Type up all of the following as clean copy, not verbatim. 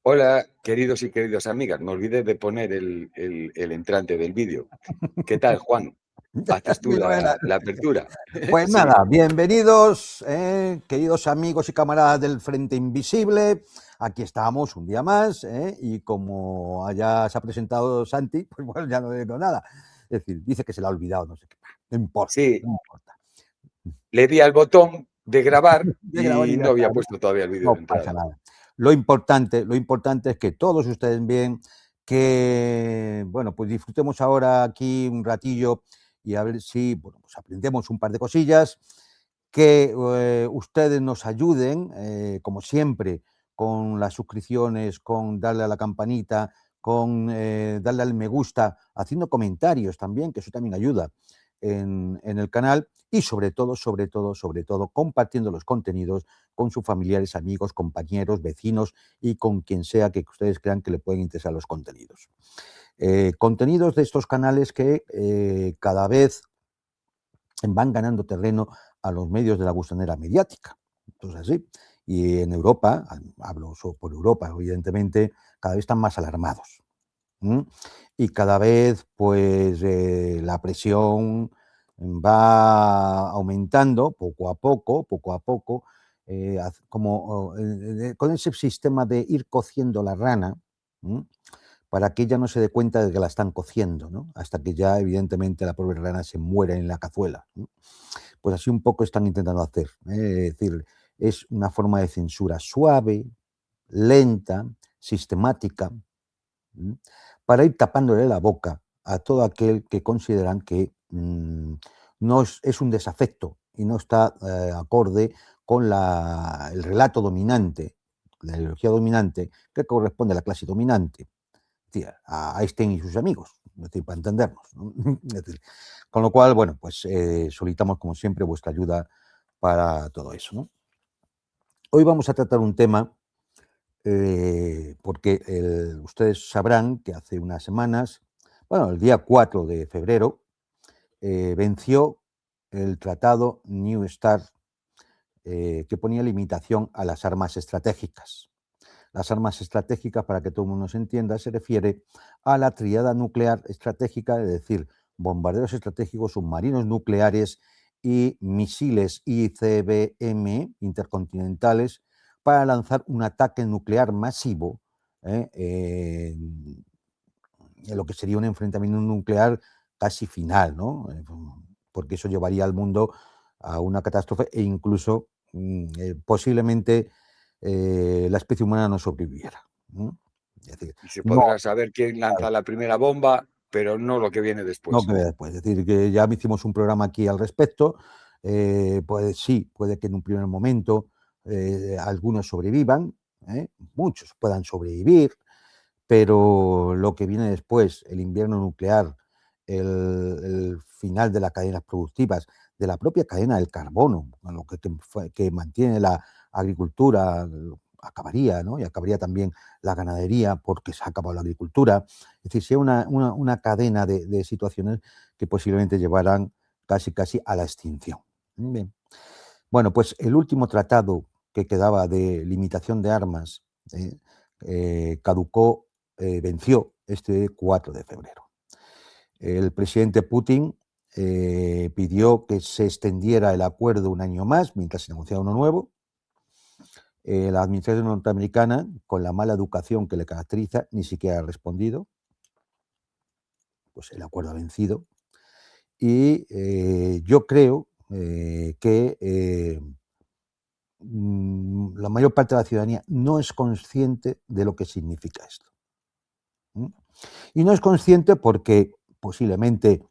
Hola, queridos y queridas amigas. Me olvidé de poner el entrante del vídeo. ¿Qué tal, Juan? ¿Haces tú Fenomenal. la apertura? Pues Sí. nada, bienvenidos, queridos amigos y camaradas del Frente Invisible. Aquí estamos un día más, y como ya se ha presentado Santi, pues bueno, ya no digo nada. Es decir, dice que se le ha olvidado, no sé qué. No importa, Sí, no importa. le di al botón de grabar De grabar y y ya no está, había ¿no? puesto todavía el vídeo No de pasa entrada. nada. Lo importante es que todos ustedes bien, que bueno, pues disfrutemos ahora aquí un ratillo y a ver si bueno, pues aprendemos un par de cosillas, que ustedes nos ayuden, como siempre, con las suscripciones, con darle a la campanita, con darle al me gusta, haciendo comentarios también, que eso también ayuda en el canal y sobre todo, compartiendo los contenidos con sus familiares, amigos, compañeros, vecinos y con quien sea que ustedes crean que le pueden interesar los contenidos. Contenidos de estos canales que cada vez van ganando terreno a los medios de la gusanera mediática. Entonces, así. Y en Europa, hablo por Europa, evidentemente, cada vez están más alarmados. ¿M? Y cada vez, pues, la presión va aumentando poco a poco, como con ese sistema de ir cociendo la rana, ¿m? Para que ella no se dé cuenta de que la están cociendo, ¿no? Hasta que ya, evidentemente, la pobre rana se muere en la cazuela, ¿no? Pues así un poco están intentando hacer, es decir, es una forma de censura suave, lenta, sistemática, ¿m? Para ir tapándole la boca a todo aquel que consideran que no es un desafecto y no está acorde con el relato dominante, la ideología dominante que corresponde a la clase dominante, es decir, a Einstein y sus amigos, es decir, para entendernos, ¿no? Es decir, con lo cual, bueno, pues solicitamos como siempre vuestra ayuda para todo eso, ¿no? Hoy vamos a tratar un tema porque ustedes sabrán que hace unas semanas, bueno, el día 4 de febrero, venció el tratado New START, que ponía limitación a las armas estratégicas. Las armas estratégicas, para que todo el mundo se entienda, se refiere a la tríada nuclear estratégica, es decir, bombarderos estratégicos, submarinos nucleares y misiles ICBM intercontinentales para lanzar un ataque nuclear masivo, en lo que sería un enfrentamiento nuclear casi final, ¿no? Porque eso llevaría al mundo a una catástrofe e incluso posiblemente la especie humana no sobreviviera. Es decir, Y se no, podrá saber quién lanza la primera bomba, pero no lo que viene no después. que después. Es decir, que ya hicimos un programa aquí al respecto. Pues sí, puede que en un primer momento algunos sobrevivan, muchos puedan sobrevivir, pero lo que viene después, el invierno nuclear, el final de las cadenas productivas, de la propia cadena del carbono, lo que mantiene la agricultura, acabaría, ¿no? Y acabaría también la ganadería porque se ha acabado la agricultura. Es decir, sea una cadena de situaciones que posiblemente llevaran casi a la extinción. Bien. Bueno, pues el último tratado que quedaba de limitación de armas caducó, venció este 4 de febrero. El presidente Putin pidió que se extendiera el acuerdo un año más mientras se negociaba uno nuevo. La administración norteamericana, con la mala educación que le caracteriza, ni siquiera ha respondido. Pues el acuerdo ha vencido. Y yo creo que la mayor parte de la ciudadanía no es consciente de lo que significa esto. Y no es consciente porque posiblemente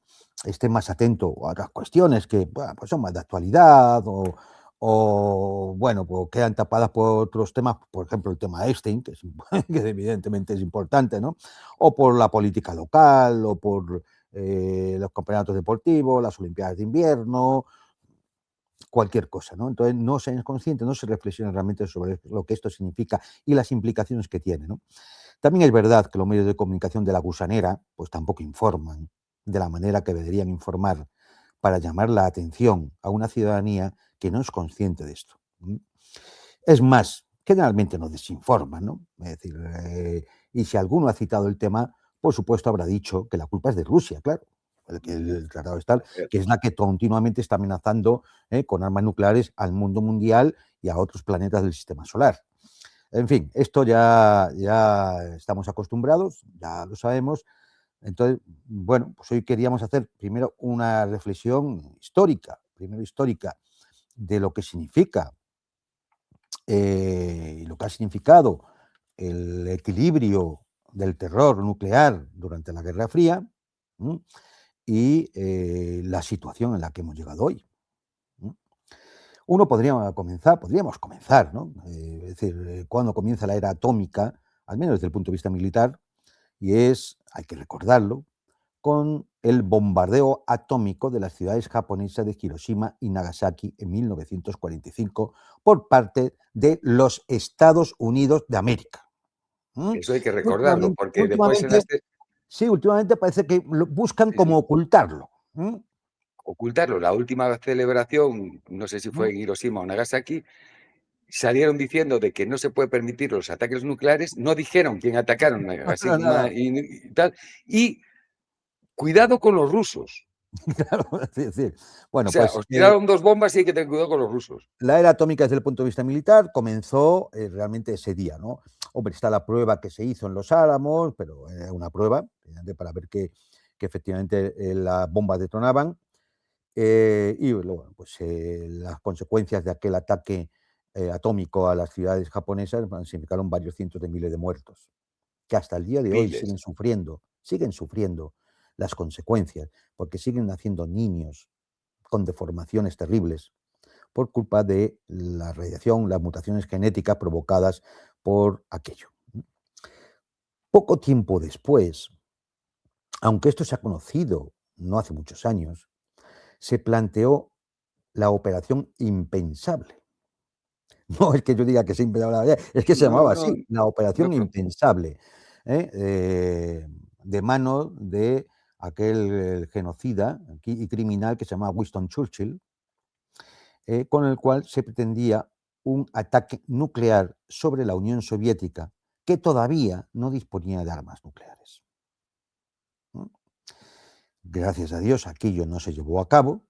esté más atento a otras cuestiones que bueno, pues son más de actualidad o, bueno, pues quedan tapadas por otros temas, por ejemplo el tema Einstein, que, que evidentemente es importante, ¿no? O por la política local, o por los campeonatos deportivos, las Olimpiadas de invierno, cualquier cosa, ¿no? Entonces no se es consciente, no se reflexiona realmente sobre lo que esto significa y las implicaciones que tiene, ¿no? También es verdad que los medios de comunicación de la gusanera pues tampoco informan de la manera que deberían informar para llamar la atención a una ciudadanía que no es consciente de esto. Es más, generalmente nos desinforman, ¿no? Es decir, y si alguno ha citado el tema, por supuesto habrá dicho que la culpa es de Rusia, claro, el Tratado de Tal, que es la que continuamente está amenazando con armas nucleares al mundo mundial y a otros planetas del sistema solar. En fin, esto ya estamos acostumbrados, ya lo sabemos. Entonces, bueno, pues hoy queríamos hacer primero una reflexión histórica, primero histórica, de lo que significa lo que ha significado el equilibrio del terror nuclear durante la Guerra Fría y la situación en la que hemos llegado hoy. Podríamos comenzar, ¿no? Es decir, cuando comienza la era atómica, al menos desde el punto de vista militar, y hay que recordarlo, con el bombardeo atómico de las ciudades japonesas de Hiroshima y Nagasaki en 1945 por parte de los Estados Unidos de América. Eso hay que recordarlo, porque después Últimamente parece que buscan como ocultarlo. Ocultarlo. La última celebración, no sé si fue en Hiroshima o Nagasaki, salieron diciendo de que no se puede permitir los ataques nucleares, no dijeron quién atacaron Nagasaki y tal, y cuidado con los rusos. Claro, es decir, bueno, o sea, pues os tiraron 2 bombas y hay que tener cuidado con los rusos. la era atómica desde el punto de vista militar comenzó realmente ese día, ¿no? Hombre, está la prueba que se hizo en Los Álamos, pero era una prueba para ver que efectivamente las bombas detonaban. Y luego, pues las consecuencias de aquel ataque atómico a las ciudades japonesas significaron varios cientos de miles de muertos, que hasta el día de hoy Miles. siguen sufriendo las consecuencias, porque siguen naciendo niños con deformaciones terribles por culpa de la radiación, las mutaciones genéticas provocadas por aquello. Poco tiempo después, aunque esto se ha conocido no hace muchos años, se planteó la operación impensable. No es que yo diga que sea impensable, es que se No, llamaba no, así, la operación no. impensable, de mano de aquel genocida y criminal que se llamaba Winston Churchill, con el cual se pretendía un ataque nuclear sobre la Unión Soviética, que todavía no disponía de armas nucleares. Gracias a Dios, aquello no se llevó a cabo.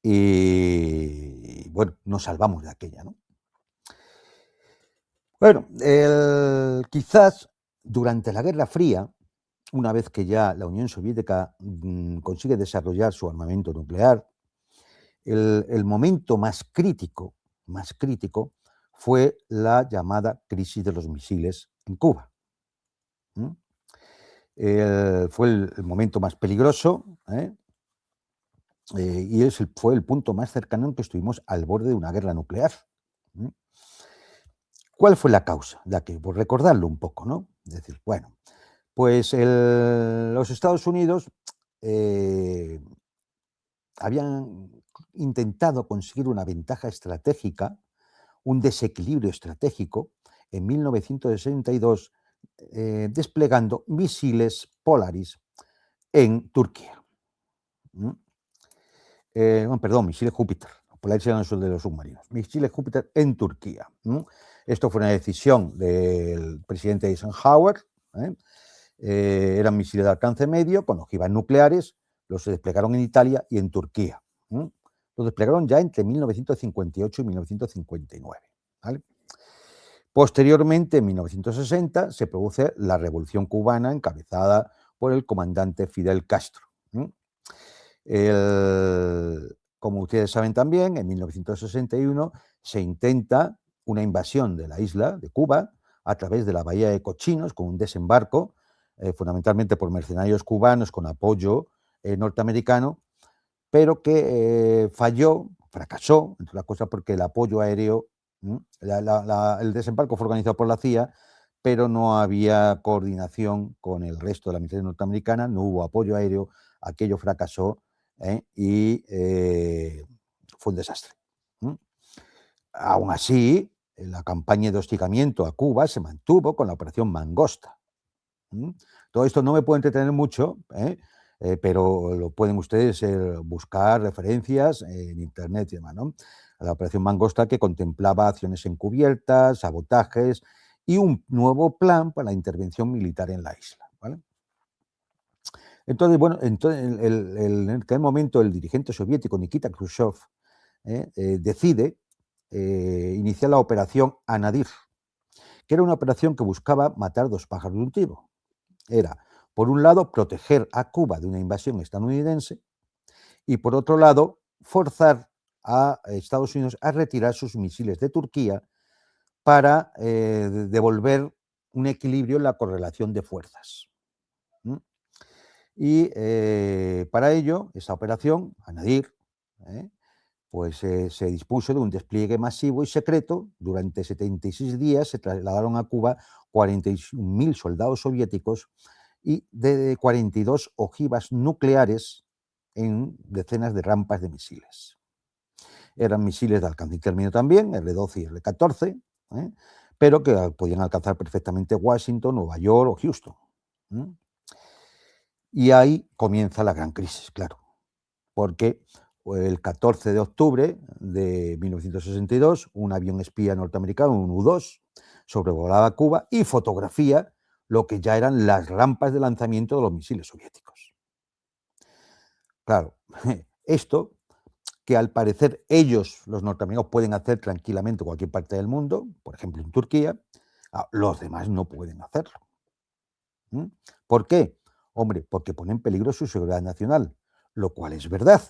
Y bueno, nos salvamos de aquella, ¿no? Bueno, quizás durante la Guerra Fría, una vez que ya la Unión Soviética consigue desarrollar su armamento nuclear, el momento más crítico fue la llamada crisis de los misiles en Cuba. Fue el momento más peligroso, y fue el punto más cercano en que estuvimos al borde de una guerra nuclear. ¿Cuál fue la causa? Por recordarlo un poco, ¿no? Es decir, bueno, pues los Estados Unidos habían intentado conseguir una ventaja estratégica, un desequilibrio estratégico, en 1962, desplegando misiles Polaris en Turquía. Perdón, misiles Júpiter. Polaris eran los de los submarinos. Misiles Júpiter en Turquía. Esto fue una decisión del presidente Eisenhower. Eran misiles de alcance medio con ojivas nucleares. Los desplegaron en Italia y en Turquía. Los desplegaron ya entre 1958 y 1959. ¿Vale? Posteriormente, en 1960, se produce la Revolución Cubana encabezada por el comandante Fidel Castro. Como ustedes saben también, en 1961 se intenta una invasión de la isla de Cuba a través de la Bahía de Cochinos con un desembarco, fundamentalmente por mercenarios cubanos con apoyo norteamericano, pero que fracasó, entre las cosas porque el apoyo aéreo, el desembarco fue organizado por la CIA, pero no había coordinación con el resto de la milicia norteamericana, no hubo apoyo aéreo, aquello fracasó y fue un desastre. Aún así, la campaña de hostigamiento a Cuba se mantuvo con la operación Mangosta. Todo esto no me puede entretener mucho, pero lo pueden ustedes buscar referencias en internet y demás, ¿no? la Operación Mangosta, que contemplaba acciones encubiertas, sabotajes y un nuevo plan para la intervención militar en la isla, ¿vale? Entonces, bueno, en aquel momento el dirigente soviético Nikita Khrushchev decide iniciar la Operación Anadir, que era una operación que buscaba matar dos pájaros de un tiro. Era, por un lado, proteger a Cuba de una invasión estadounidense y, por otro lado, forzar a Estados Unidos a retirar sus misiles de Turquía para devolver un equilibrio en la correlación de fuerzas. Y para ello, esa operación, Anadir, pues se dispuso de un despliegue masivo y secreto. Durante 76 días se trasladaron a Cuba 41.000 soldados soviéticos y de 42 ojivas nucleares en decenas de rampas de misiles. Eran misiles de alcance intermedio también, R-12 y R-14, pero que podían alcanzar perfectamente Washington, Nueva York o Houston. Y ahí comienza la gran crisis, claro, porque el 14 de octubre de 1962, un avión espía norteamericano, un U-2, sobrevolaba Cuba y fotografía lo que ya eran las rampas de lanzamiento de los misiles soviéticos. Claro, esto que al parecer ellos, los norteamericanos, pueden hacer tranquilamente en cualquier parte del mundo, por ejemplo en Turquía, los demás no pueden hacerlo. ¿Por qué? Hombre, porque pone en peligro su seguridad nacional, lo cual es verdad.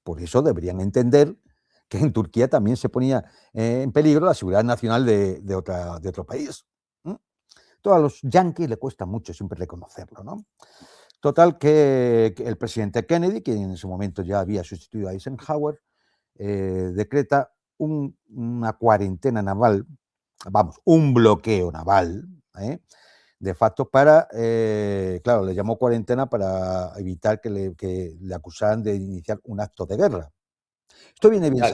Por eso deberían entender que en Turquía también se ponía en peligro la seguridad nacional de otro país. Todo a los yanquis le cuesta mucho siempre reconocerlo, ¿no? Total que el presidente Kennedy, que en ese momento ya había sustituido a Eisenhower, decreta una cuarentena naval, vamos, un bloqueo naval, de facto para, claro, le llamó cuarentena para evitar que le acusaran de iniciar un acto de guerra. Esto viene bien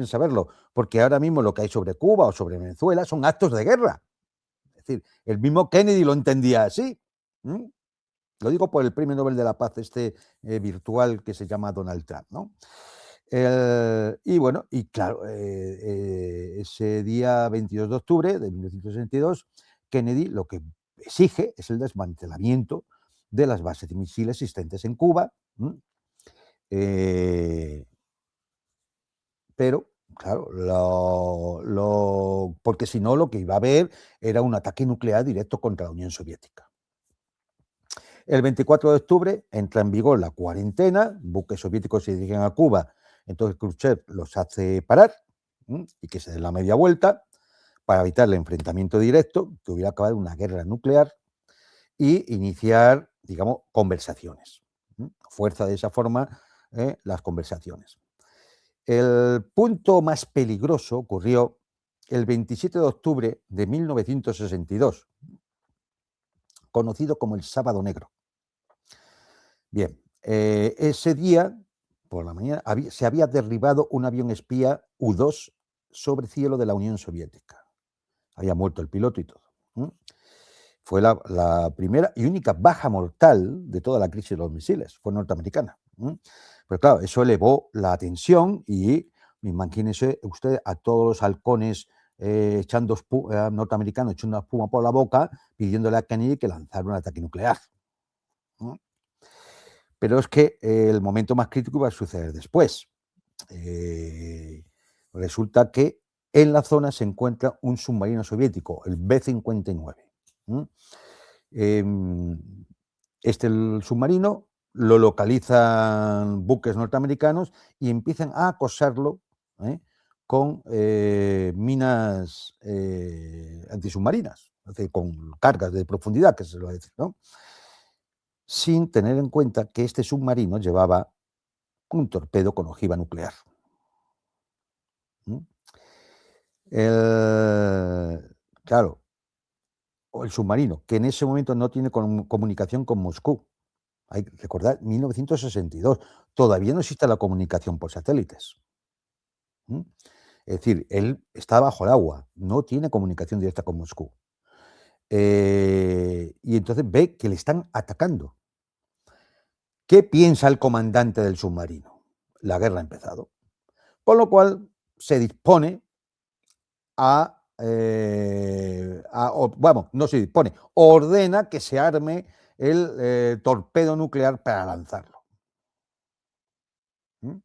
saberlo, porque ahora mismo lo que hay sobre Cuba o sobre Venezuela son actos de guerra. Es decir, el mismo Kennedy lo entendía así. Lo digo por el Premio Nobel de la Paz virtual que se llama Donald Trump, ¿no? Y bueno, y claro, ese día 22 de octubre de 1962, Kennedy lo que exige es el desmantelamiento de las bases de misiles existentes en Cuba, pero, claro, porque si no lo que iba a haber era un ataque nuclear directo contra la Unión Soviética. El 24 de octubre entra en vigor la cuarentena, buques soviéticos se dirigen a Cuba, entonces Khrushchev los hace parar y que se den la media vuelta para evitar el enfrentamiento directo, que hubiera acabado en una guerra nuclear, y iniciar, digamos, conversaciones. Fuerza de esa forma las conversaciones. El punto más peligroso ocurrió el 27 de octubre de 1962, conocido como el Sábado Negro. Bien, ese día, por la mañana, se había derribado un avión espía U-2 sobre cielo de la Unión Soviética. Había muerto el piloto y todo. Fue la primera y única baja mortal de toda la crisis de los misiles, fue norteamericana. Pero claro, eso elevó la tensión y imagínense usted a todos los halcones norteamericanos echando espuma por la boca, pidiéndole a Kennedy que lanzara un ataque nuclear. Pero es que el momento más crítico iba a suceder después. Resulta que en la zona se encuentra un submarino soviético, el B-59. El submarino lo localizan buques norteamericanos y empiezan a acosarlo con minas antisubmarinas, es decir, con cargas de profundidad, que se lo va a decir, ¿no? Sin tener en cuenta que este submarino llevaba un torpedo con ojiva nuclear. Claro, el submarino, que en ese momento no tiene comunicación con Moscú. Hay que recordar, 1962, todavía no existe la comunicación por satélites. Es decir, él está bajo el agua, no tiene comunicación directa con Moscú. Y entonces ve que le están atacando. ¿Qué piensa el comandante del submarino? La guerra ha empezado. Con lo cual se dispone bueno, no se dispone, ordena que se arme el torpedo nuclear para lanzarlo. ¿Mm?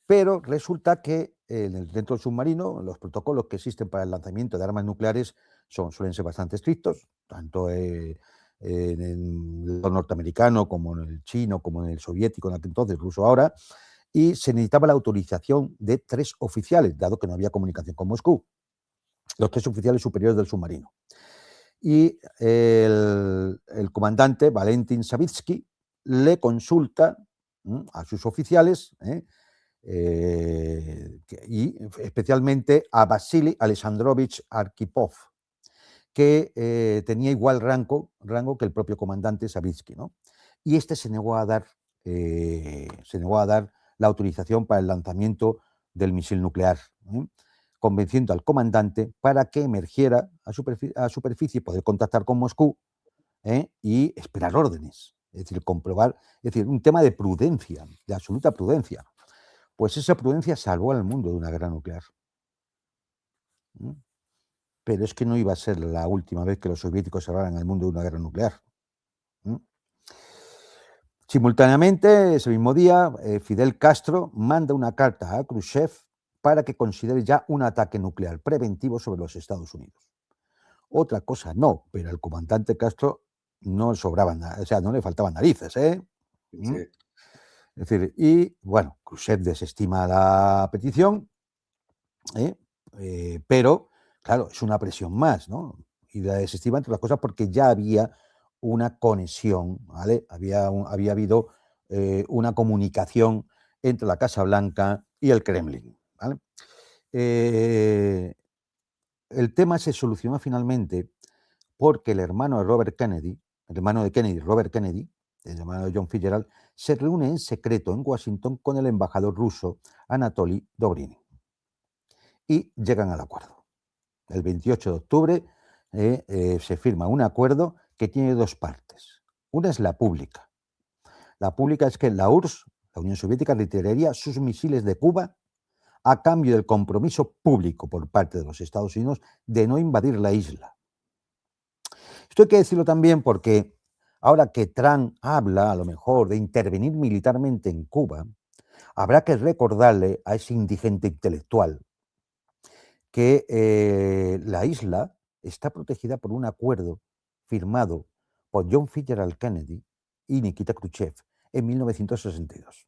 Pero resulta que dentro del submarino los protocolos que existen para el lanzamiento de armas nucleares suelen ser bastante estrictos, tanto en el norteamericano como en el chino, como en el soviético en aquel entonces, incluso ahora, y se necesitaba la autorización de 3 oficiales, dado que no había comunicación con Moscú, los 3 oficiales superiores del submarino. Y el comandante Valentin Savitsky le consulta a sus oficiales, y especialmente a Vasily Alexandrovich Arkhipov, que tenía igual rango que el propio comandante Savitsky, ¿no? Y este se negó a dar la autorización para el lanzamiento del misil nuclear, convenciendo al comandante para que emergiera a superficie, poder contactar con Moscú y esperar órdenes, es decir, comprobar, es decir, un tema de prudencia, de absoluta prudencia. Pues esa prudencia salvó al mundo de una guerra nuclear. Pero es que no iba a ser la última vez que los soviéticos salvaran al mundo de una guerra nuclear. Simultáneamente, ese mismo día, Fidel Castro manda una carta a Khrushchev para que considere ya un ataque nuclear preventivo sobre los Estados Unidos. Otra cosa no, pero al comandante Castro no sobraban, o sea, no le faltaban narices, ¿eh? Sí. Es decir, y bueno, Khrushchev desestima la petición, pero claro, es una presión más, ¿no? Y la desestima entre las cosas porque ya había una conexión, ¿vale? Había habido una comunicación entre la Casa Blanca y el Kremlin, ¿vale? El tema se solucionó finalmente porque el hermano de Robert Kennedy, el hermano de Kennedy, Robert Kennedy, el hermano de John Fitzgerald, se reúne en secreto en Washington con el embajador ruso Anatoly Dobrynin y llegan al acuerdo. El 28 de octubre se firma un acuerdo que tiene 2 partes. Una es la pública. La pública es que la URSS, la Unión Soviética, retiraría sus misiles de Cuba a cambio del compromiso público por parte de los Estados Unidos de no invadir la isla. Esto hay que decirlo también porque ahora que Trump habla a lo mejor de intervenir militarmente en Cuba, habrá que recordarle a ese indigente intelectual que la isla está protegida por un acuerdo firmado por John Fitzgerald Kennedy y Nikita Khrushchev en 1962.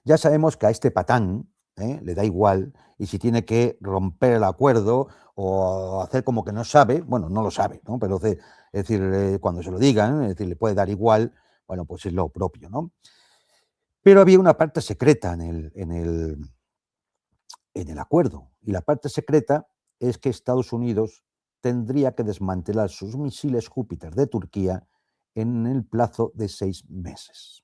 Ya sabemos que a este patán le da igual, y si tiene que romper el acuerdo o hacer como que no sabe, bueno, no lo sabe, ¿no? Pero es decir, cuando se lo digan, es decir, le puede dar igual, bueno, pues es lo propio, ¿no? Pero había una parte secreta en el acuerdo, y la parte secreta es que Estados Unidos tendría que desmantelar sus misiles Júpiter de Turquía en el plazo de 6 meses.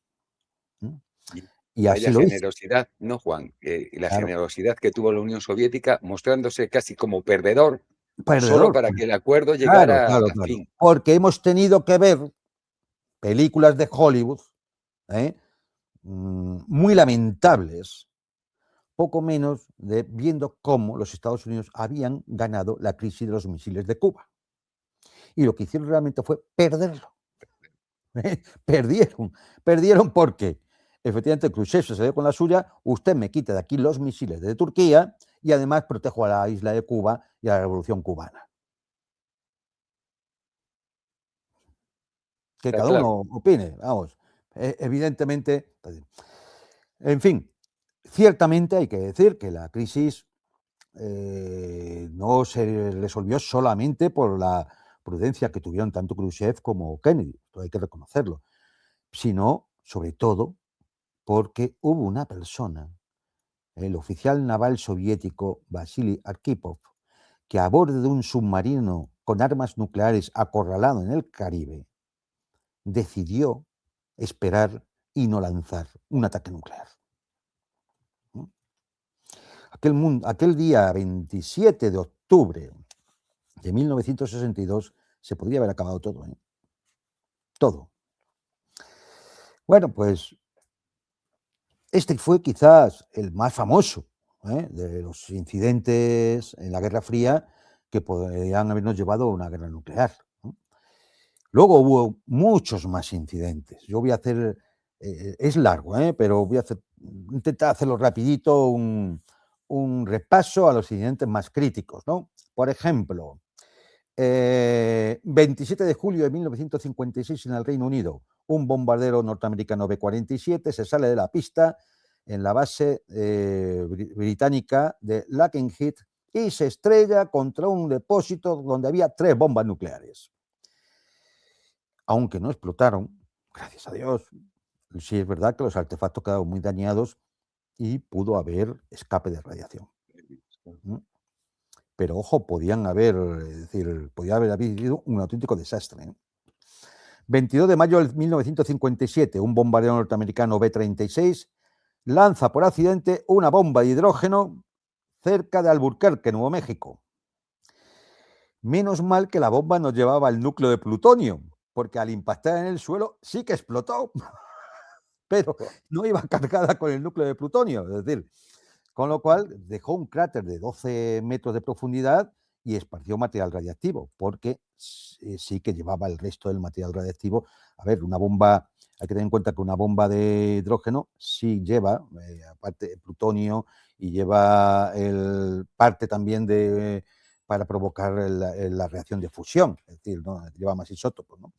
Y así Vaya lo hizo. generosidad, ¿no, Juan? La Claro. generosidad que tuvo la Unión Soviética, mostrándose casi como perdedor, solo Perdedor. para que el acuerdo Claro, llegara claro, a claro. fin. Porque hemos tenido que ver películas de Hollywood ¿eh? Muy lamentables, poco menos de viendo cómo los Estados Unidos habían ganado la crisis de los misiles de Cuba. Y lo que hicieron realmente fue perderlo. Perdieron porque efectivamente Khrushchev se salió con la suya, usted me quita de aquí los misiles de Turquía y además protejo a la isla de Cuba y a la revolución cubana. Que Está cada claro. uno opine, vamos, evidentemente. En fin, ciertamente hay que decir que la crisis no se resolvió solamente por la prudencia que tuvieron tanto Khrushchev como Kennedy, esto hay que reconocerlo, sino sobre todo porque hubo una persona, el oficial naval soviético Vasily Arkhipov, que a bordo de un submarino con armas nucleares acorralado en el Caribe, decidió esperar y no lanzar un ataque nuclear. Aquel día 27 de octubre de 1962 se podría haber acabado todo, ¿eh? Todo. Bueno, pues Este fue quizás el más famoso de los incidentes en la Guerra Fría que podrían habernos llevado a una guerra nuclear, ¿no? Luego hubo muchos más incidentes. Yo voy a hacer, es largo, pero voy a intentar hacerlo rapidito, un repaso a los incidentes más críticos, ¿no? Por ejemplo, 27 de julio de 1956 en el Reino Unido, un bombardero norteamericano B-47 se sale de la pista en la base británica de Lakenheath y se estrella contra un depósito donde había 3 bombas nucleares. Aunque no explotaron, gracias a Dios, sí es verdad que los artefactos quedaron muy dañados y pudo haber escape de radiación. Pero ojo, podía haber habido un auténtico desastre. 22 de mayo de 1957, un bombardero norteamericano B-36 lanza por accidente una bomba de hidrógeno cerca de Albuquerque, Nuevo México. Menos mal que la bomba no llevaba el núcleo de plutonio, porque al impactar en el suelo sí que explotó, pero no iba cargada con el núcleo de plutonio, es decir, con lo cual dejó un cráter de 12 metros de profundidad y esparció material radiactivo, porque sí que llevaba el resto del material radiactivo. A ver, una bomba, hay que tener en cuenta que una bomba de hidrógeno sí lleva, aparte plutonio, y lleva parte también para provocar la reacción de fusión, es decir, ¿no? Lleva más isótopos, ¿no?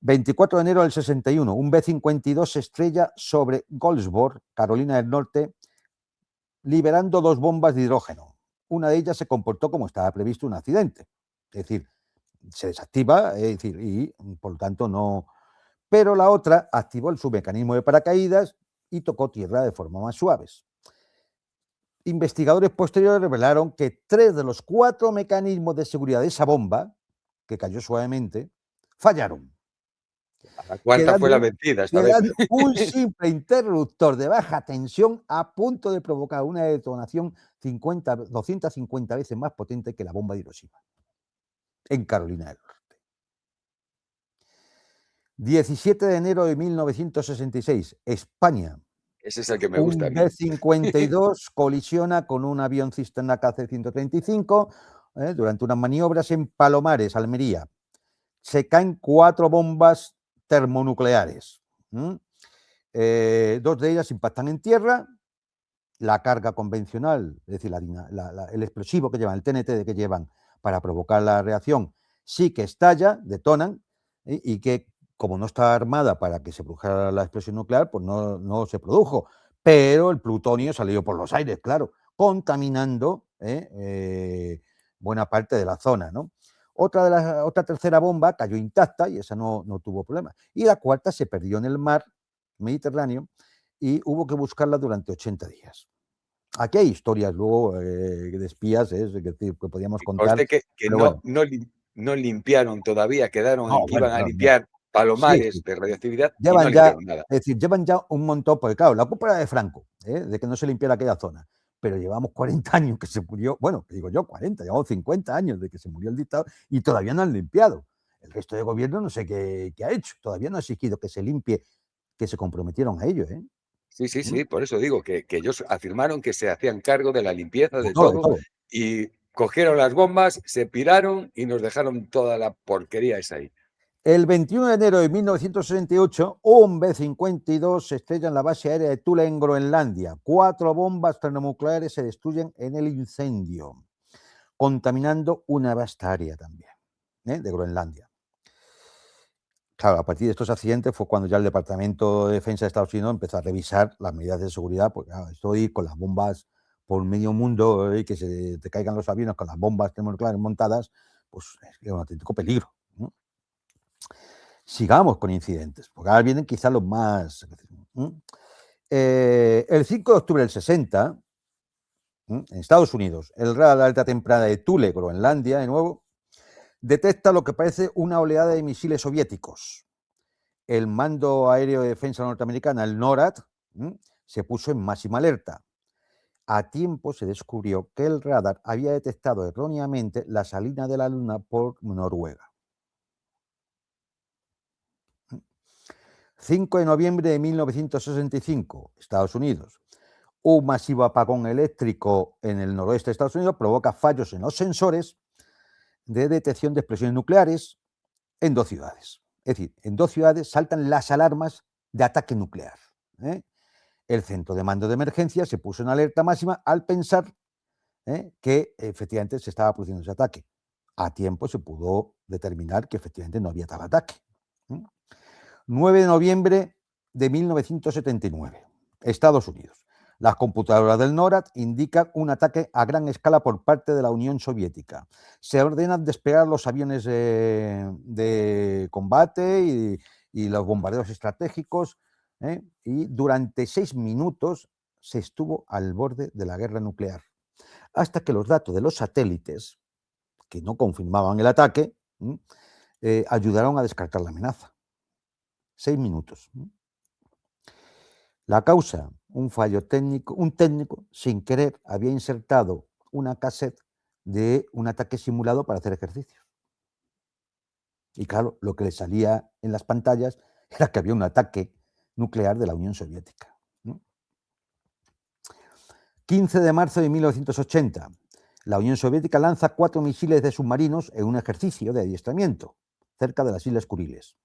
24 de enero del 61, un B-52 se estrella sobre Goldsboro, Carolina del Norte, liberando 2 bombas de hidrógeno. Una de ellas se comportó como estaba previsto un accidente, es decir, se desactiva, es decir, y por lo tanto no. Pero la otra activó su mecanismo de paracaídas y tocó tierra de forma más suave. Investigadores posteriores revelaron que 3 de los 4 mecanismos de seguridad de esa bomba, que cayó suavemente, fallaron, ¿La cuarta fue la quedando, vencida esta vez? quedando un simple interruptor de baja tensión a punto de provocar una detonación 250 veces más potente que la bomba de Hiroshima, en Carolina del Norte. 17 de enero de 1966, España. Ese es el que me gusta a Un mí. B-52 colisiona con un avión cisterna KC-135 durante unas maniobras en Palomares, Almería. Se caen 4 bombas termonucleares. 2 de ellas impactan en tierra. La carga convencional, es decir, el explosivo que llevan, el TNT que llevan para provocar la reacción, sí que estalla, detonan, y que como no está armada para que se produjera la explosión nuclear, pues no se produjo. Pero el plutonio salió por los aires, claro, contaminando buena parte de la zona, ¿no? Otra tercera bomba cayó intacta y esa no tuvo problema. Y la cuarta se perdió en el mar Mediterráneo y hubo que buscarla durante 80 días. Aquí hay historias luego de espías, que podíamos Y contar, conste que pero bueno. no limpiaron todavía, quedaron en No, que bueno, iban a claro, no. limpiar Sí, Palomares sí. de radioactividad y no Llevan ya, limpiaron nada. es decir, llevan ya un montón, porque claro, la culpa era de Franco, de que no se limpiara aquella zona. Pero llevamos 40 años que se murió, bueno, que digo yo 40, llevamos 50 años de que se murió el dictador y todavía no han limpiado. El resto de gobierno no sé qué ha hecho, todavía no ha exigido que se limpie, que se comprometieron a ello, ¿eh? Sí, sí, ¿Mm? sí, por eso digo que ellos afirmaron que se hacían cargo de la limpieza De de todo, de todo todo. y cogieron las bombas, se piraron y nos dejaron toda la porquería esa ahí. El 21 de enero de 1968, un B-52 se estrella en la base aérea de Thule, en Groenlandia. 4 bombas termonucleares se destruyen en el incendio, contaminando una vasta área también de Groenlandia. Claro, a partir de estos accidentes fue cuando ya el Departamento de Defensa de Estados Unidos empezó a revisar las medidas de seguridad, porque claro, esto de ir con las bombas por medio mundo y que se te caigan los aviones con las bombas termonucleares montadas, pues es un auténtico peligro, ¿no? Sigamos con incidentes, porque ahora vienen quizás los más. El 5 de octubre del 60, en Estados Unidos, el radar de alta temprana de Thule, Groenlandia, de nuevo, detecta lo que parece una oleada de misiles soviéticos. El Mando Aéreo de Defensa norteamericana, el NORAD, se puso en máxima alerta. A tiempo se descubrió que el radar había detectado erróneamente la salida de la Luna por Noruega. 5 de noviembre de 1965, Estados Unidos. Un masivo apagón eléctrico en el noroeste de Estados Unidos provoca fallos en los sensores de detección de explosiones nucleares en 2 ciudades. Es decir, en 2 ciudades saltan las alarmas de ataque nuclear. El centro de mando de emergencia se puso en alerta máxima al pensar que efectivamente se estaba produciendo ese ataque. A tiempo se pudo determinar que efectivamente no había tal ataque. 9 de noviembre de 1979, Estados Unidos. Las computadoras del NORAD indican un ataque a gran escala por parte de la Unión Soviética. Se ordenan despegar los aviones de combate y los bombardeos estratégicos, y durante 6 minutos se estuvo al borde de la guerra nuclear, hasta que los datos de los satélites, que no confirmaban el ataque, ayudaron a descartar la amenaza. 6 minutos. La causa, un fallo técnico, un técnico sin querer había insertado una cassette de un ataque simulado para hacer ejercicios. Y claro, lo que le salía en las pantallas era que había un ataque nuclear de la Unión Soviética. 15 de marzo de 1980, la Unión Soviética lanza 4 misiles de submarinos en un ejercicio de adiestramiento cerca de las Islas Kuriles.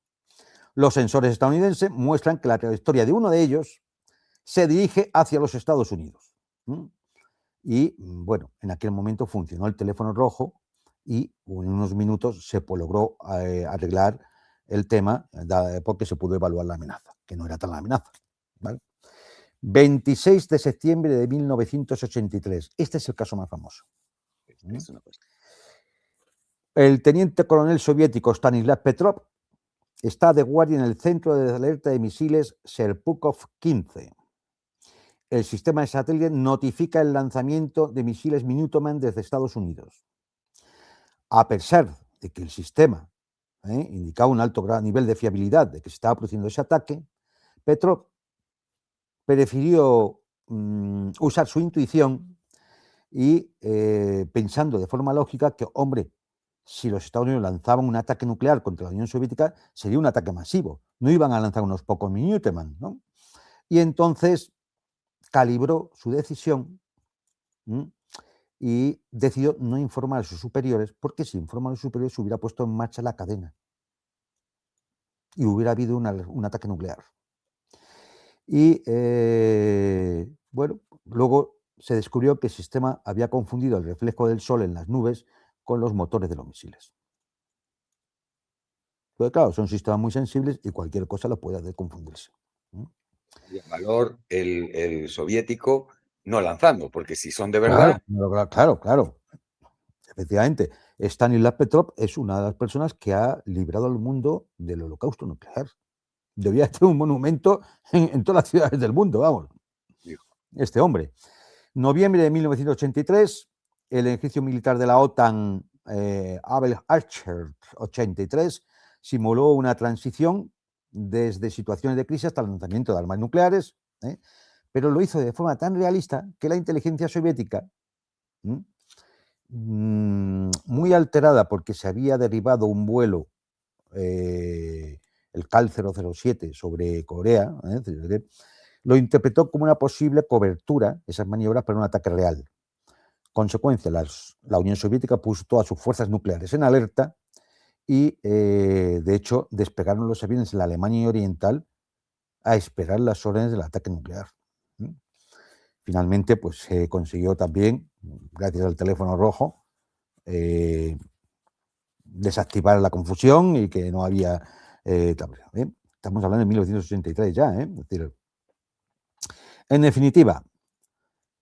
Los sensores estadounidenses muestran que la trayectoria de uno de ellos se dirige hacia los Estados Unidos. Y bueno, en aquel momento funcionó el teléfono rojo y en unos minutos se logró arreglar el tema porque se pudo evaluar la amenaza, que no era tal la amenaza. ¿Vale? 26 de septiembre de 1983. Este es el caso más famoso. El teniente coronel soviético Stanislav Petrov está de guardia en el centro de alerta de misiles Serpukhov-15. El sistema de satélite notifica el lanzamiento de misiles Minuteman desde Estados Unidos. A pesar de que el sistema indicaba un alto nivel de fiabilidad de que se estaba produciendo ese ataque, Petrov prefirió usar su intuición y pensando de forma lógica que, hombre, si los Estados Unidos lanzaban un ataque nuclear contra la Unión Soviética, sería un ataque masivo. No iban a lanzar unos pocos Minuteman, ¿no? Y entonces calibró su decisión y decidió no informar a sus superiores, porque si informa a los superiores se hubiera puesto en marcha la cadena y hubiera habido un ataque nuclear. Y bueno, luego se descubrió que el sistema había confundido el reflejo del sol en las nubes con los motores de los misiles. Pues claro, son sistemas muy sensibles y cualquier cosa lo puede hacer confundirse. Y en valor el soviético no lanzando, porque si son de verdad. Claro. Efectivamente, Stanislav Petrov es una de las personas que ha librado al mundo del holocausto nuclear. Debía tener un monumento en todas las ciudades del mundo, vamos. Este hombre. Noviembre de 1983, el ejercicio militar de la OTAN, Abel Archer 83, simuló una transición desde situaciones de crisis hasta el lanzamiento de armas nucleares, pero lo hizo de forma tan realista que la inteligencia soviética, muy alterada porque se había derribado un vuelo, el KAL 007 sobre Corea, lo interpretó como una posible cobertura, esas maniobras, para un ataque real. Consecuencia, la Unión Soviética puso todas sus fuerzas nucleares en alerta y, de hecho, despegaron los aviones en la Alemania Oriental a esperar las órdenes del ataque nuclear. Finalmente, pues se consiguió también, gracias al teléfono rojo, desactivar la confusión y que no había... Estamos hablando de 1983 ya. Es decir, en definitiva,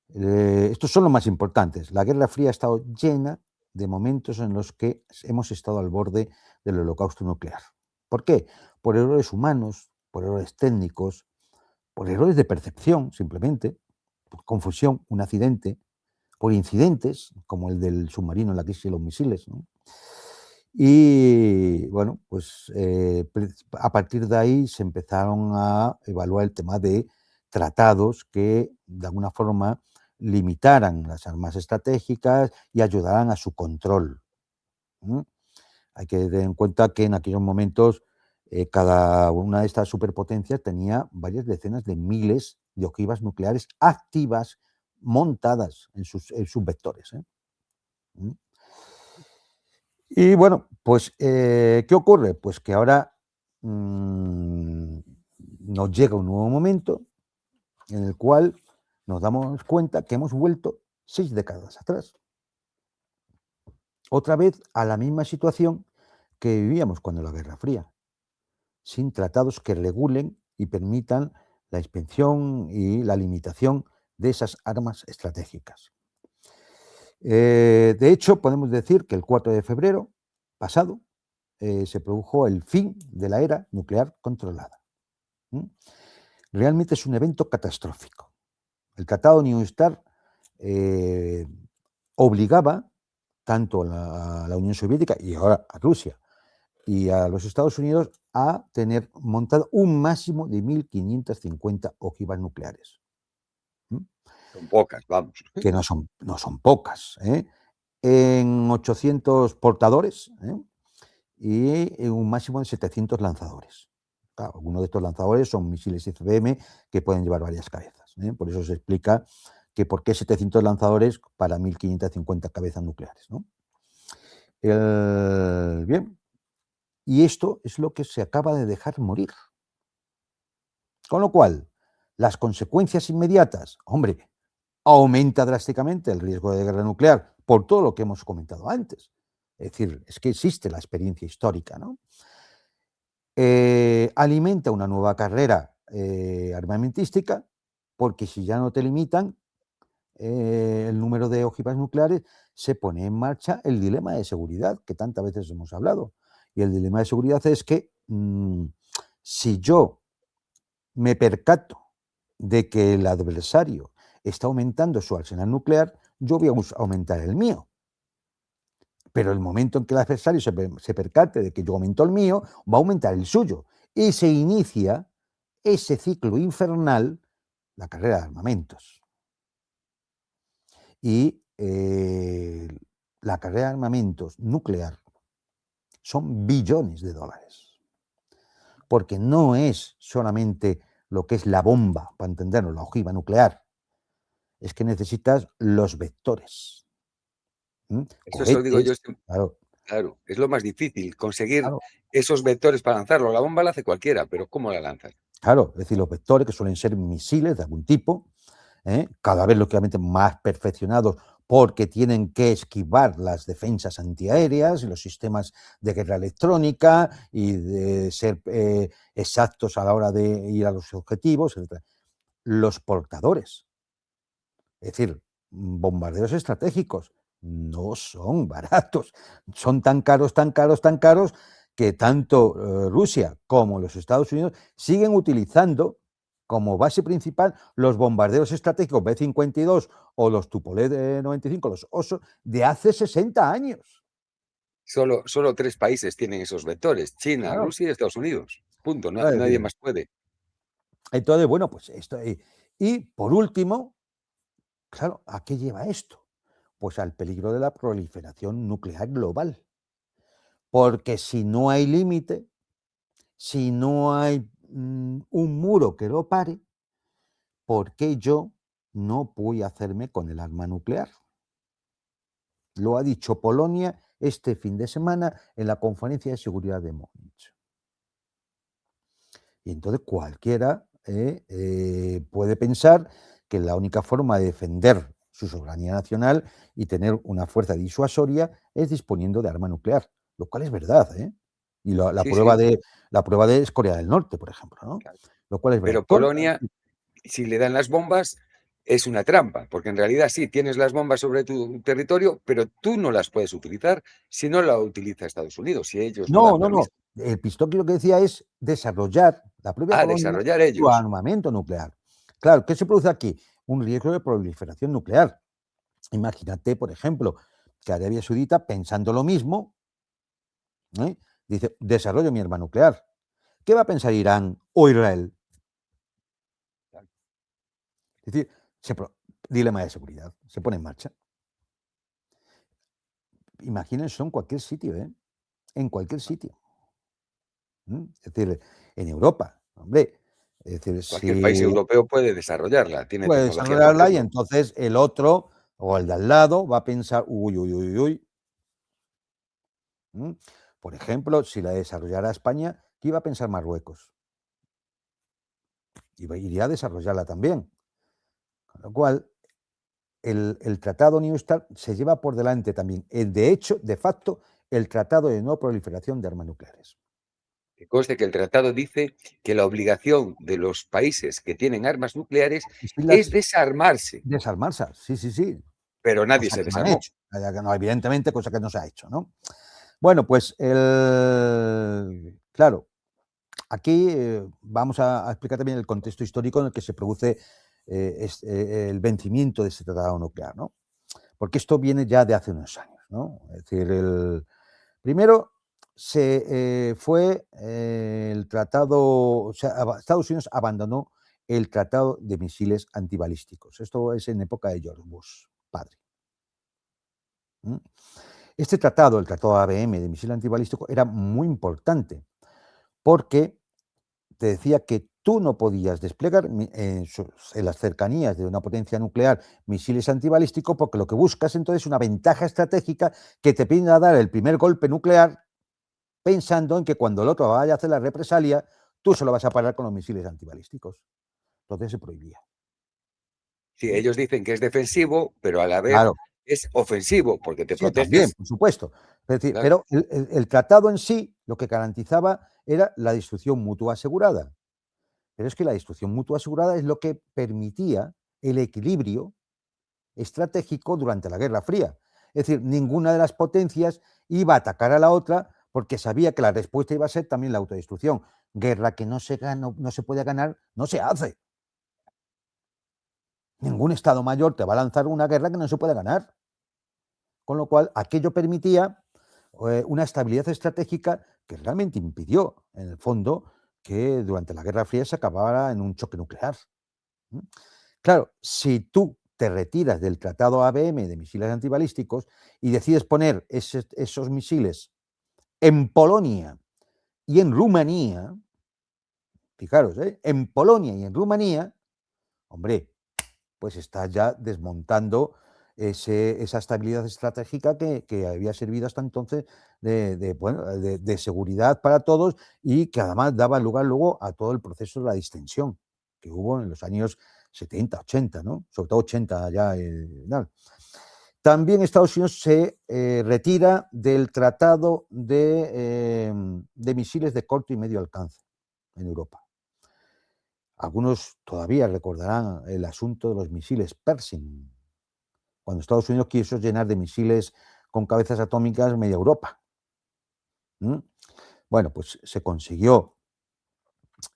estos son los más importantes. La Guerra Fría ha estado llena de momentos en los que hemos estado al borde del holocausto nuclear. ¿Por qué? Por errores humanos, por errores técnicos, por errores de percepción, simplemente, por confusión, un accidente, por incidentes, como el del submarino en la crisis de los misiles, ¿no? Y bueno, pues a partir de ahí se empezaron a evaluar el tema de tratados que de alguna forma limitaran las armas estratégicas y ayudaran a su control. Hay que tener en cuenta que en aquellos momentos Cada una de estas superpotencias tenía varias decenas de miles de ojivas nucleares activas montadas en sus vectores. ¿Mm? Y bueno, pues, ¿qué ocurre? Pues que ahora nos llega un nuevo momento en el cual nos damos cuenta que hemos vuelto 6 décadas atrás. Otra vez a la misma situación que vivíamos cuando la Guerra Fría, sin tratados que regulen y permitan la inspección y la limitación de esas armas estratégicas. De hecho, podemos decir que el 4 de febrero pasado se produjo el fin de la era nuclear controlada. Realmente es un evento catastrófico. El Tratado New START obligaba tanto a la Unión Soviética y ahora a Rusia y a los Estados Unidos a tener montado un máximo de 1.550 ojivas nucleares. Son pocas, vamos. Que no son pocas, en 800 portadores, y en un máximo de 700 lanzadores. Claro, algunos de estos lanzadores son misiles ICBM que pueden llevar varias cabezas. Por eso se explica que por qué 700 lanzadores para 1.550 cabezas nucleares. ¿No? Bien, y esto es lo que se acaba de dejar morir. Con lo cual, las consecuencias inmediatas, hombre, aumenta drásticamente el riesgo de guerra nuclear por todo lo que hemos comentado antes. Es decir, es que existe la experiencia histórica, ¿no? Alimenta una nueva carrera armamentística, porque si ya no te limitan el número de ojivas nucleares, se pone en marcha el dilema de seguridad que tantas veces hemos hablado. Y el dilema de seguridad es que si yo me percato de que el adversario está aumentando su arsenal nuclear, yo voy a aumentar el mío. Pero el momento en que el adversario se percate de que yo aumento el mío, va a aumentar el suyo. Y se inicia ese ciclo infernal, la carrera de armamentos. Y la carrera de armamentos nuclear son billones de dólares. Porque no es solamente lo que es la bomba, para entenderlo, la ojiva nuclear. Es que necesitas los vectores. Eso se lo digo yo Cohetes, siempre. claro, Claro, es lo más difícil, conseguir claro, esos vectores para lanzarlo. La bomba la hace cualquiera, pero ¿cómo la lanzas? claro. Es decir, los vectores que suelen ser misiles de algún tipo, cada vez lógicamente más perfeccionados porque tienen que esquivar las defensas antiaéreas y los sistemas de guerra electrónica y de ser exactos a la hora de ir a los objetivos, etc. Los portadores, es decir, bombarderos estratégicos, no son baratos, son tan caros, tan caros, tan caros que tanto Rusia como los Estados Unidos siguen utilizando como base principal los bombarderos estratégicos B-52 o los Tupolev 95, los Oso, de hace 60 años. Solo 3 países tienen esos vectores: China, Claro, Rusia y Estados Unidos. Punto, es nadie decir, más puede. entonces, bueno, pues esto. Y por último, claro, ¿a qué lleva esto? Pues al peligro de la proliferación nuclear global. Porque si no hay límite, si no hay un muro que lo pare, ¿por qué yo no voy a hacerme con el arma nuclear? Lo ha dicho Polonia este fin de semana en la Conferencia de Seguridad de Múnich. Y entonces cualquiera puede pensar que la única forma de defender su soberanía nacional y tener una fuerza disuasoria es disponiendo de arma nuclear, lo cual es verdad, ¿eh? Y la Sí, sí, prueba de es Corea del Norte, por ejemplo, ¿no? claro. Lo cual es verdad. Pero Polonia, si le dan las bombas, es una trampa, porque en realidad sí, tienes las bombas sobre tu territorio, pero tú no las puedes utilizar si no la utiliza Estados Unidos, si ellos no No, dan no, no. permiso. El Pistocchi lo que decía es desarrollar la propia Polonia Desarrollar su ellos. armamento nuclear. Claro, ¿qué se produce aquí? Un riesgo de proliferación nuclear. Imagínate, por ejemplo, que Arabia Saudita, pensando lo mismo, dice, desarrollo mi arma nuclear. ¿Qué va a pensar Irán o Israel? Es decir, dilema de seguridad, se pone en marcha. Imagínense en cualquier sitio, en cualquier sitio. Es decir, en Europa, hombre, es decir, Cualquier país si europeo puede desarrollarla, tiene puede tecnología para desarrollarla y hacerlo. entonces el otro o el de al lado va a pensar, uy, uy, uy, uy. Por ejemplo, si la desarrollara España, ¿qué iba a pensar Marruecos? Iría a desarrollarla también. Con lo cual, el Tratado New START se lleva por delante también, de hecho, de facto, el Tratado de No Proliferación de Armas Nucleares. Que conste que el tratado dice que la obligación de los países que tienen armas nucleares Y es las desarmarse, desarmarse, sí, sí, sí, pero nadie cosa se que no han desarmó. hecho. No, evidentemente, cosa que no se ha hecho, ¿no? Bueno, pues claro, aquí vamos a explicar también el contexto histórico en el que se produce el vencimiento de este tratado nuclear, ¿no? Porque esto viene ya de hace unos años, ¿no? Es decir, primero fue el tratado, o sea, Estados Unidos abandonó el tratado de misiles antibalísticos. Esto es en época de George Bush, padre. Este tratado, el tratado ABM de misil antibalístico, era muy importante porque te decía que tú no podías desplegar en las cercanías de una potencia nuclear misiles antibalísticos porque lo que buscas entonces es una ventaja estratégica que te pide dar el primer golpe nuclear pensando en que cuando el otro vaya a hacer la represalia, tú se lo vas a parar con los misiles antibalísticos. Entonces se prohibía. Sí, ellos dicen que es defensivo, pero a la vez Claro, es ofensivo, porque te sí, también, proteges. por supuesto. Es decir, Claro. pero el tratado en sí lo que garantizaba era la destrucción mutua asegurada. Pero es que la destrucción mutua asegurada es lo que permitía el equilibrio estratégico durante la Guerra Fría. Es decir, ninguna de las potencias iba a atacar a la otra porque sabía que la respuesta iba a ser también la autodestrucción. Guerra que no se gana, no se puede ganar, no se hace. Ningún Estado mayor te va a lanzar una guerra que no se puede ganar. Con lo cual, aquello permitía una estabilidad estratégica que realmente impidió, en el fondo, que durante la Guerra Fría se acabara en un choque nuclear. Claro, si tú te retiras del tratado ABM de misiles antibalísticos y decides poner esos misiles en Polonia y en Rumanía, fijaros, en Polonia y en Rumanía, hombre, pues estás ya desmontando esa estabilidad estratégica que había servido hasta entonces bueno, de seguridad para todos y que además daba lugar luego a todo el proceso de la distensión que hubo en los años 70, 80, ¿no? Sobre todo 80 ya. También Estados Unidos se retira del tratado de misiles de corto y medio alcance en Europa. Algunos todavía recordarán el asunto de los misiles Pershing, cuando Estados Unidos quiso llenar de misiles con cabezas atómicas media Europa. Bueno, pues se consiguió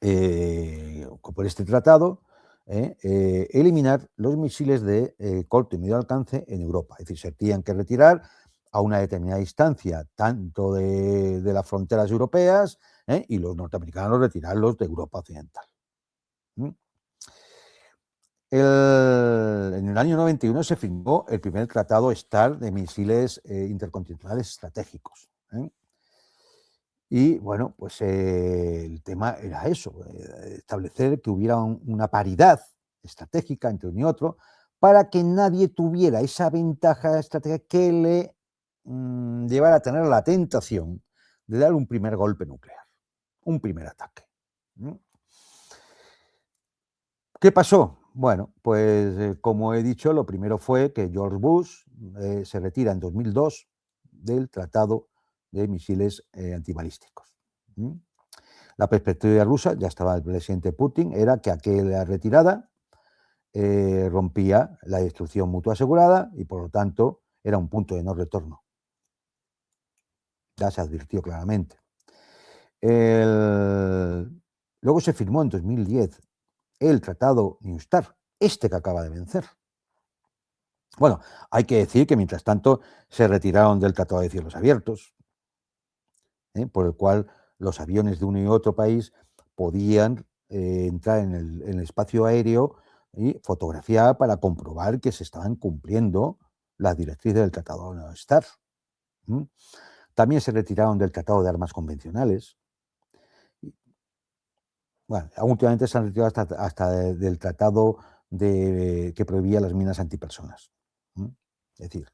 por este tratado eliminar los misiles de corto y medio alcance en Europa. Es decir, se tenían que retirar a una determinada distancia, tanto de las fronteras europeas y los norteamericanos retirarlos de Europa Occidental. En el año 91 se firmó el primer tratado START de misiles intercontinentales estratégicos. Y bueno, pues el tema era eso, establecer que hubiera una paridad estratégica entre uno y otro para que nadie tuviera esa ventaja estratégica que le llevara a tener la tentación de dar un primer golpe nuclear, un primer ataque. ¿Qué pasó? Bueno, pues como he dicho, lo primero fue que George Bush se retira en 2002 del Tratado de Misiles Antibalísticos. La perspectiva rusa, ya estaba el presidente Putin, era que aquella retirada rompía la destrucción mutua asegurada y por lo tanto era un punto de no retorno. Ya se advirtió claramente. Luego se firmó en 2010 el Tratado New START, este que acaba de vencer. Bueno, hay que decir que mientras tanto se retiraron del Tratado de Cielos Abiertos, por el cual los aviones de uno y otro país podían entrar en el espacio aéreo y fotografiar para comprobar que se estaban cumpliendo las directrices del Tratado de START. También se retiraron del Tratado de Armas Convencionales, Bueno, últimamente se han retirado hasta del tratado que prohibía las minas antipersonas. Es decir,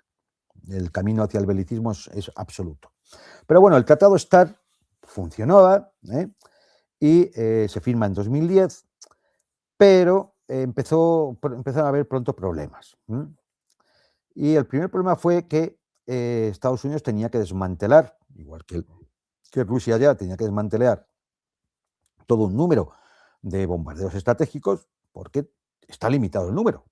el camino hacia el belicismo es absoluto. Pero bueno, el tratado START funcionaba, y se firma en 2010, pero empezaron a haber pronto problemas. Y el primer problema fue que Estados Unidos tenía que desmantelar, igual que Rusia ya tenía que desmantelar todo un número de bombarderos estratégicos, porque está limitado el número.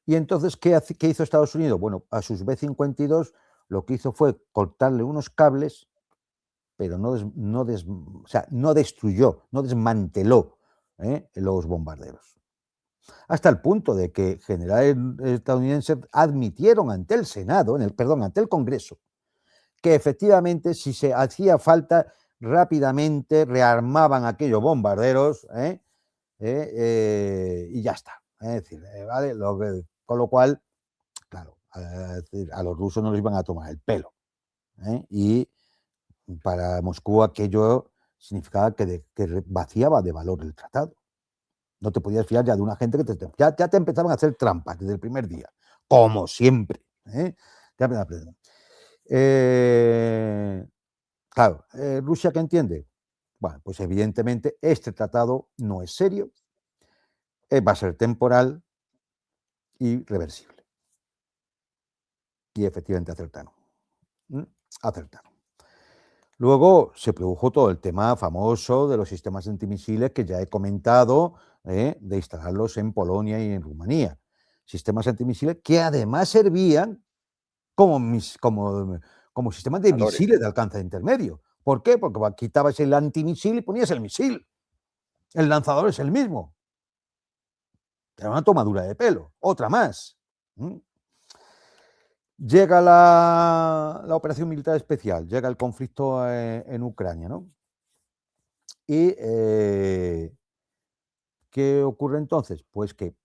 Y entonces, ¿qué hizo Estados Unidos? Bueno, a sus B-52 lo que hizo fue cortarle unos cables, pero no destruyó, no desmanteló los bombarderos. Hasta el punto de que generales estadounidenses admitieron ante el Senado, ante el Congreso, que efectivamente, si se hacía falta, rápidamente rearmaban aquellos bombarderos, y ya está. Es decir, ¿vale? Con lo cual, claro, a los rusos no les iban a tomar el pelo. Y para Moscú aquello significaba que vaciaba de valor el tratado. No te podías fiar ya de una gente que ya te empezaron a hacer trampas desde el primer día, como siempre. Claro, ¿Rusia qué entiende? Bueno, pues evidentemente este tratado no es serio, va a ser temporal y reversible. Y efectivamente acertaron. Acertaron. Luego se produjo todo el tema famoso de los sistemas antimisiles que ya he comentado, de instalarlos en Polonia y en Rumanía. Sistemas antimisiles que además servían como sistemas de misiles de alcance intermedio. ¿Por qué? Porque quitabas el antimisil y ponías el misil. El lanzador es el mismo. Era una tomadura de pelo, otra más. Llega la operación militar especial, llega el conflicto en Ucrania, ¿no? Y ¿qué ocurre entonces? Pues que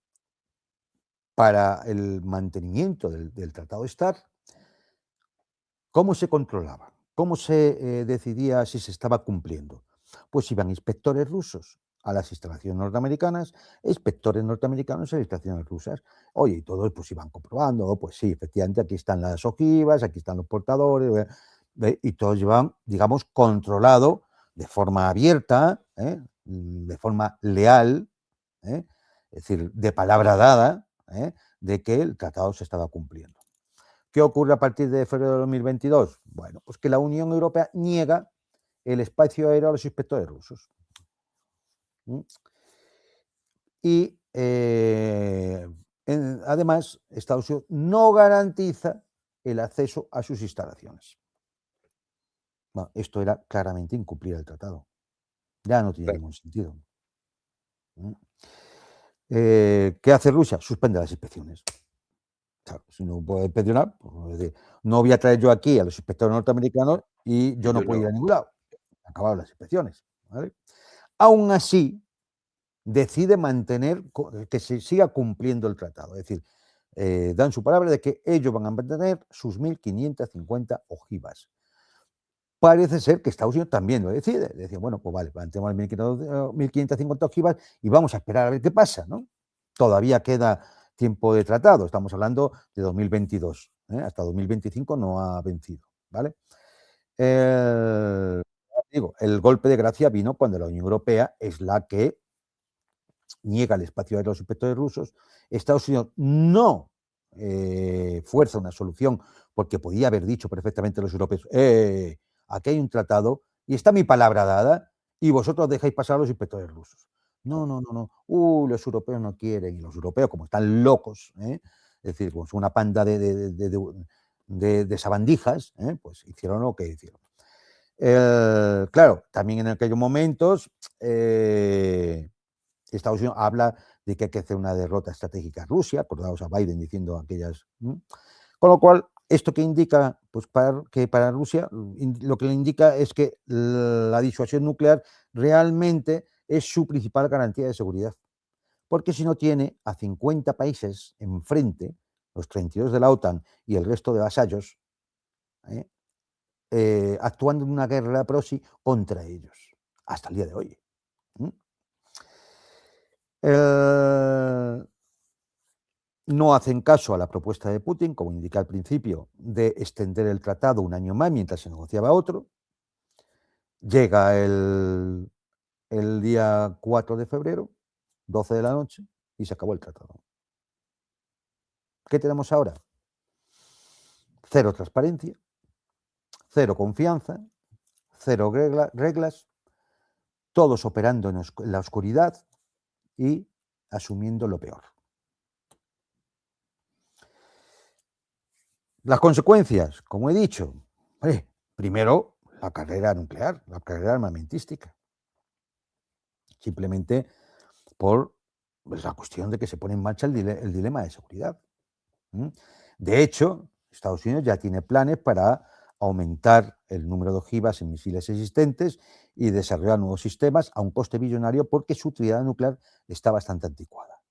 para el mantenimiento del Tratado START, ¿cómo se controlaba? ¿Cómo se decidía si se estaba cumpliendo? Pues iban inspectores rusos a las instalaciones norteamericanas, inspectores norteamericanos a las instalaciones rusas. Oye, y todos pues iban comprobando, pues sí, efectivamente, aquí están las ojivas, aquí están los portadores, y todos llevaban, digamos, controlado de forma abierta, de forma leal, es decir, de palabra dada, de que el tratado se estaba cumpliendo. ¿Qué ocurre a partir de febrero de 2022? Bueno, pues que la Unión Europea niega el espacio aéreo a los inspectores rusos. Y además, Estados Unidos no garantiza el acceso a sus instalaciones. Bueno, esto era claramente incumplir el tratado. Ya no tiene ningún sentido. ¿Qué hace Rusia? Suspende las inspecciones. Claro, si no puedo inspeccionar, pues, no voy a traer yo aquí a los inspectores norteamericanos y yo no puedo ir a ningún lado. Acabaron las inspecciones. ¿Vale? Aún así, decide mantener que se siga cumpliendo el tratado. Es decir, dan su palabra de que ellos van a mantener sus 1.550 ojivas. Parece ser que Estados Unidos también lo decide. Decía, bueno, pues vale, mantenemos 1.550 ojivas y vamos a esperar a ver qué pasa, ¿no? Todavía queda tiempo de tratado, estamos hablando de 2022, hasta 2025 no ha vencido, ¿vale? El golpe de gracia vino cuando la Unión Europea es la que niega el espacio aéreo a los inspectores rusos. Estados Unidos no fuerza una solución porque podía haber dicho perfectamente a los europeos, aquí hay un tratado y está mi palabra dada y vosotros dejáis pasar a los inspectores rusos. No, no, no, no. Los europeos no quieren. Y los europeos, como están locos, es decir, pues una panda de sabandijas, pues hicieron lo que hicieron. Claro, también en aquellos momentos Estados Unidos habla de que hay que hacer una derrota estratégica a Rusia, acordaos a Biden diciendo aquellas. Con lo cual, ¿esto qué indica? Pues que para Rusia lo que le indica es que la disuasión nuclear realmente es su principal garantía de seguridad. Porque si no tiene a 50 países enfrente, los 32 de la OTAN y el resto de vasallos, actuando en una guerra proxy contra ellos. hasta el día de hoy. No hacen caso a la propuesta de Putin, como indiqué al principio, de extender el tratado un año más mientras se negociaba otro. Llega el día 4 de febrero, 12 de la noche, y se acabó el tratado. ¿Qué tenemos ahora? Cero transparencia, cero confianza, cero reglas, todos operando en la oscuridad y asumiendo lo peor. Las consecuencias, como he dicho, primero la carrera nuclear, la carrera armamentística. Simplemente por la cuestión de que se pone en marcha el dilema de seguridad. De hecho, Estados Unidos ya tiene planes para aumentar el número de ojivas en misiles existentes y desarrollar nuevos sistemas a un coste billonario porque su trinidad nuclear está bastante anticuada.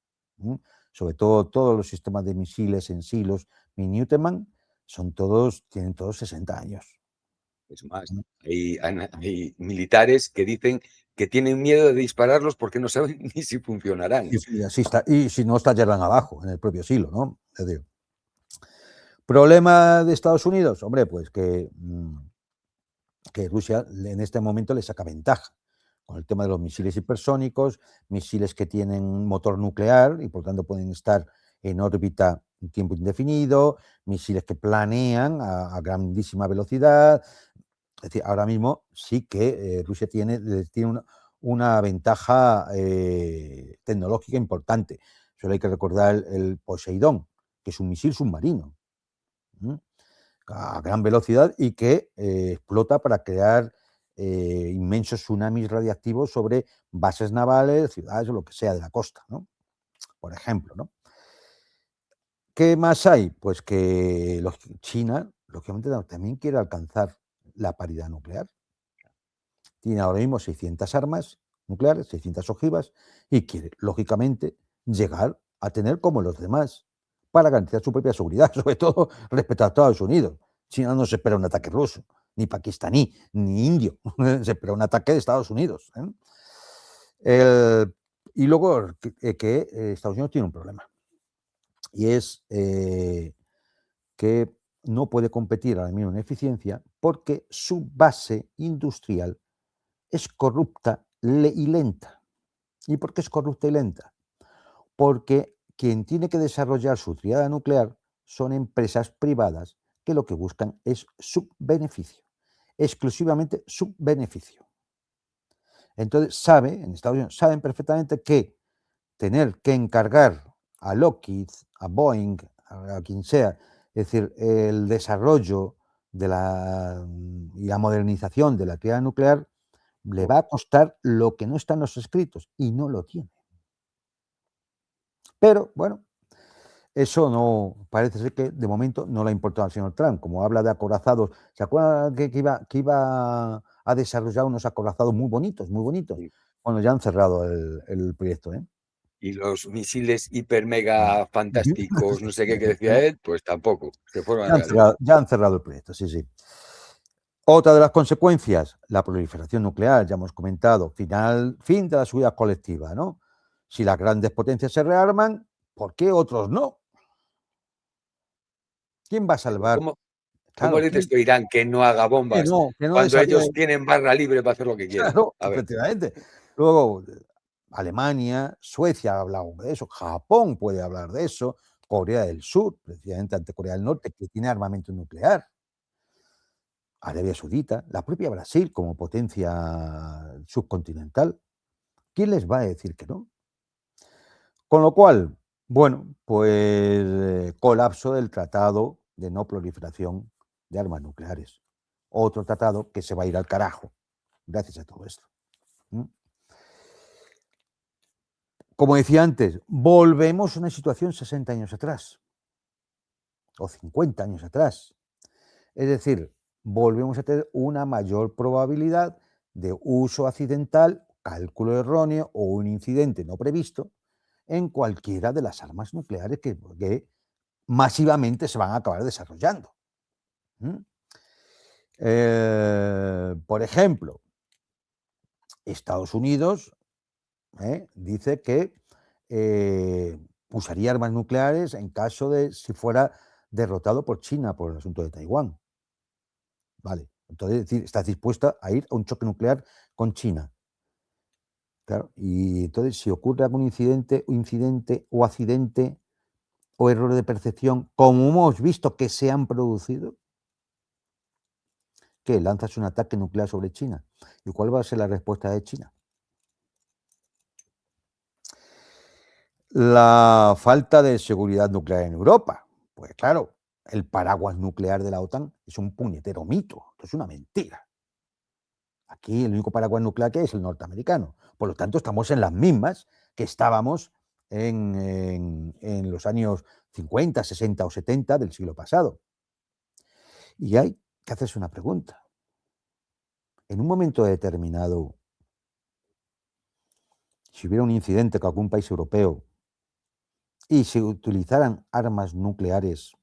Sobre todo, todos los sistemas de misiles en silos Minuteman tienen todos 60 años. Es más, hay militares que dicen que tienen miedo de dispararlos porque no saben ni si funcionarán. Y así está, y si no, estallarán abajo, en el propio silo, ¿no? Es decir, ¿problema de Estados Unidos? Hombre, pues que Rusia en este momento le saca ventaja con el tema de los misiles hipersónicos, misiles que tienen motor nuclear y por tanto pueden estar en órbita un tiempo indefinido, misiles que planean a grandísima velocidad. Es decir, ahora mismo sí que Rusia tiene una ventaja tecnológica importante. Solo hay que recordar el Poseidón, que es un misil submarino a gran velocidad y que explota para crear inmensos tsunamis radiactivos sobre bases navales, ciudades o lo que sea de la costa, ¿no? Por ejemplo, ¿no? ¿Qué más hay? Pues que China, lógicamente, también quiere alcanzar la paridad nuclear. Tiene ahora mismo 600 armas nucleares, 600 ojivas, y quiere, lógicamente, llegar a tener como los demás para garantizar su propia seguridad, sobre todo respecto a Estados Unidos. China no se espera un ataque ruso, ni pakistaní, ni indio, se espera un ataque de Estados Unidos. Y luego que Estados Unidos tiene un problema, y es que no puede competir ahora mismo en eficiencia porque su base industrial es corrupta y lenta. ¿Y por qué es corrupta y lenta? Porque quien tiene que desarrollar su tríada nuclear son empresas privadas que lo que buscan es su beneficio, exclusivamente su beneficio. Entonces, en Estados Unidos saben perfectamente que tener que encargar a Lockheed, a Boeing, a quien sea, es decir, el desarrollo y la modernización de la tríada nuclear le va a costar lo que no está en los escritos y no lo tiene. Pero, bueno, eso no, parece ser que de momento no le ha importado al señor Trump. Como habla de acorazados, ¿se acuerdan que iba a desarrollar unos acorazados muy bonitos, muy bonitos? Sí. Bueno, ya han cerrado el proyecto, ¿eh? Y los misiles hiper mega fantásticos, no sé qué que decía él, pues tampoco, se fueron a realidad. Ya han cerrado el proyecto, sí, sí. Otra de las consecuencias, la proliferación nuclear, ya hemos comentado, fin de la seguridad colectiva, ¿no? Si las grandes potencias se rearman, ¿por qué otros no? ¿Quién va a salvar? ¿Cómo Claro, le dices tú a Irán que no haga bombas que no cuando desarrolle? ellos tienen barra libre para hacer lo que quieran? Claro, A ver, efectivamente. Luego, Alemania, Suecia ha hablado de eso, Japón puede hablar de eso, Corea del Sur, precisamente ante Corea del Norte, que tiene armamento nuclear, Arabia Saudita, la propia Brasil como potencia subcontinental. ¿Quién les va a decir que no? Con lo cual, bueno, pues colapso del Tratado de No Proliferación de Armas Nucleares. Otro tratado que se va a ir al carajo gracias a todo esto. Como decía antes, volvemos a una situación 60 años atrás o 50 años atrás. Es decir, volvemos a tener una mayor probabilidad de uso accidental, cálculo erróneo o un incidente no previsto en cualquiera de las armas nucleares que masivamente se van a acabar desarrollando. Por ejemplo, Estados Unidos dice que usaría armas nucleares en caso de si fuera derrotado por China por el asunto de Taiwán. Vale, entonces es decir, estás dispuesta a ir a un choque nuclear con China. Claro, y entonces si ocurre algún incidente o accidente o error de percepción, como hemos visto que se han producido, ¿qué? Lanzas un ataque nuclear sobre China. ¿Y cuál va a ser la respuesta de China? La falta de seguridad nuclear en Europa. Pues claro, el paraguas nuclear de la OTAN es un puñetero mito, es una mentira. Aquí el único paraguas nuclear que hay es el norteamericano. Por lo tanto, estamos en las mismas que estábamos en los años 50, 60 o 70 del siglo pasado. Y hay que hacerse una pregunta. En un momento determinado, si hubiera un incidente con algún país europeo y se utilizaran armas nucleares,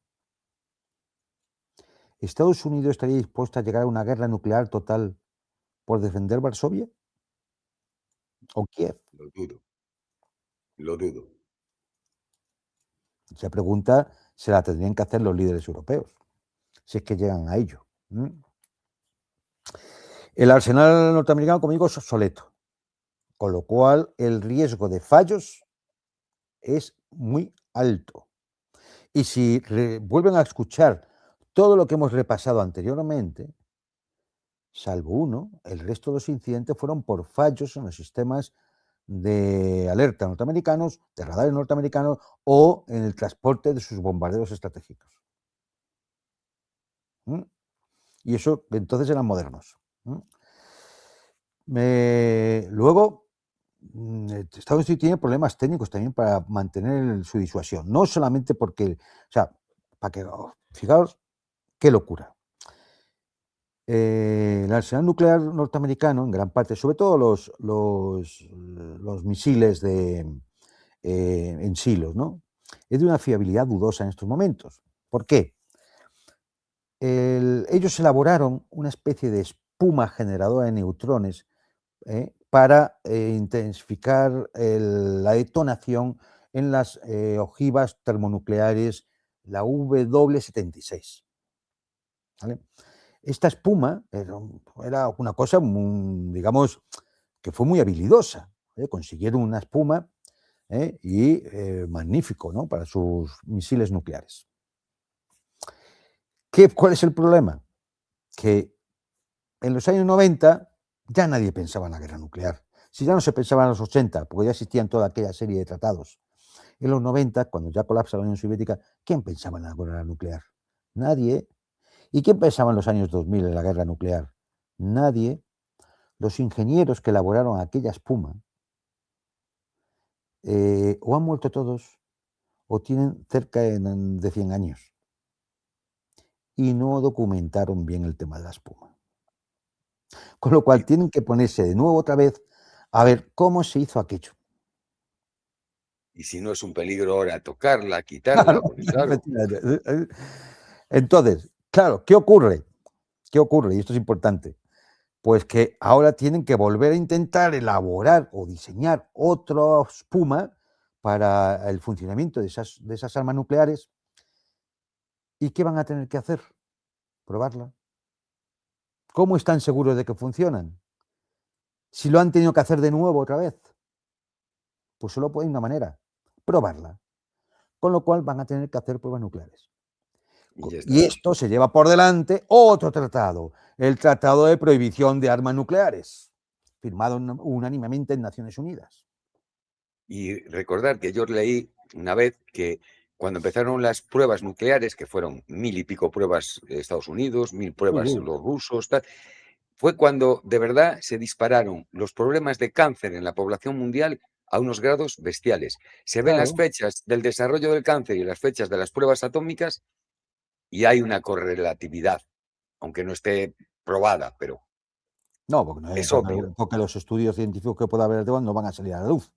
¿Estados Unidos estaría dispuesto a llegar a una guerra nuclear total por defender Varsovia o Kiev? Lo dudo, lo dudo. Esa pregunta se la tendrían que hacer los líderes europeos, si es que llegan a ello. El arsenal norteamericano, como digo, es obsoleto, con lo cual el riesgo de fallos es muy alto. Y si vuelven a escuchar todo lo que hemos repasado anteriormente, salvo uno, el resto de los incidentes fueron por fallos en los sistemas de alerta norteamericanos, de radares norteamericanos o en el transporte de sus bombarderos estratégicos. Y eso entonces eran modernos. Luego, Estados Unidos tiene problemas técnicos también para mantener su disuasión. No solamente porque, o sea, para que, fijaos, qué locura. El arsenal nuclear norteamericano, en gran parte, sobre todo los misiles en silos, ¿no? Es de una fiabilidad dudosa en estos momentos. ¿Por qué? Ellos elaboraron una especie de espuma generadora de neutrones para intensificar la detonación en las ojivas termonucleares, la W76. ¿Vale? Esta espuma era una cosa, digamos, que fue muy habilidosa. Consiguieron una espuma y magnífico, ¿no?, para sus misiles nucleares. ¿Cuál es el problema? Que en los años 90 ya nadie pensaba en la guerra nuclear. Si ya no se pensaba en los 80, porque ya existían toda aquella serie de tratados. En los 90, cuando ya colapsa la Unión Soviética, ¿quién pensaba en la guerra nuclear? Nadie. ¿Y quién pensaba en los años 2000 en la guerra nuclear? Nadie. Los ingenieros que elaboraron aquella espuma o han muerto todos o tienen cerca de 100 años y no documentaron bien el tema de la espuma. Con lo cual tienen que ponerse de nuevo otra vez a ver cómo se hizo aquello. Y si no es un peligro ahora tocarla, quitarla, pues claro. Entonces, claro, ¿qué ocurre? ¿Qué ocurre? Y esto es importante. Pues que ahora tienen que volver a intentar elaborar o diseñar otra espuma para el funcionamiento de esas armas nucleares. ¿Y qué van a tener que hacer? Probarla. ¿Cómo están seguros de que funcionan? Si lo han tenido que hacer de nuevo otra vez, pues solo puede una manera, probarla. Con lo cual van a tener que hacer pruebas nucleares. Y esto se lleva por delante otro tratado, el Tratado de Prohibición de Armas Nucleares, firmado unánimemente en Naciones Unidas. Y recordar que yo leí una vez que cuando empezaron las pruebas nucleares, que fueron 1000 y pico pruebas Estados Unidos, 1000 pruebas los rusos, tal, fue cuando de verdad se dispararon los problemas de cáncer en la población mundial a unos grados bestiales. Se ven las fechas del desarrollo del cáncer y las fechas de las pruebas atómicas y hay una correlatividad, aunque no esté probada, pero no, porque, es obvio. porque los estudios científicos que pueda haber no van a salir a la luz.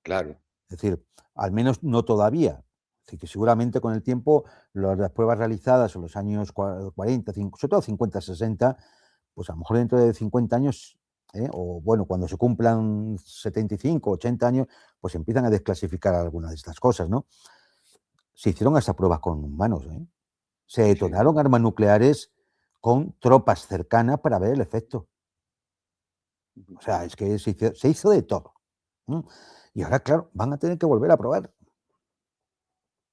Claro. Es decir, al menos no todavía. Es decir, que seguramente con el tiempo las pruebas realizadas en los años 40, sobre todo 50, 60, pues a lo mejor dentro de 50 años o bueno, cuando se cumplan 75, 80 años, pues empiezan a desclasificar algunas de estas cosas, ¿no? Se hicieron hasta pruebas con humanos, ¿eh? Se Sí, sí. detonaron armas nucleares con tropas cercanas para ver el efecto. O sea, es que se hizo de todo. Y ahora, claro, van a tener que volver a probar.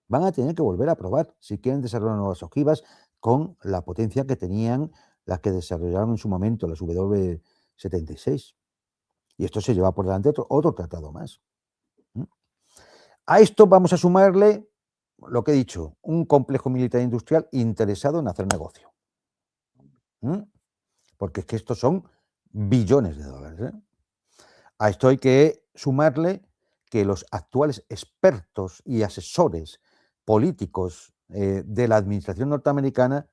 Van a tener que volver a probar si quieren desarrollar nuevas ojivas con la potencia que tenían las que desarrollaron en su momento, las W-76. Y esto se lleva por delante otro tratado más. A esto vamos a sumarle lo que he dicho, un complejo militar industrial interesado en hacer negocio. Porque es que estos son billones de dólares. A esto hay que sumarle que los actuales expertos y asesores políticos de la administración norteamericana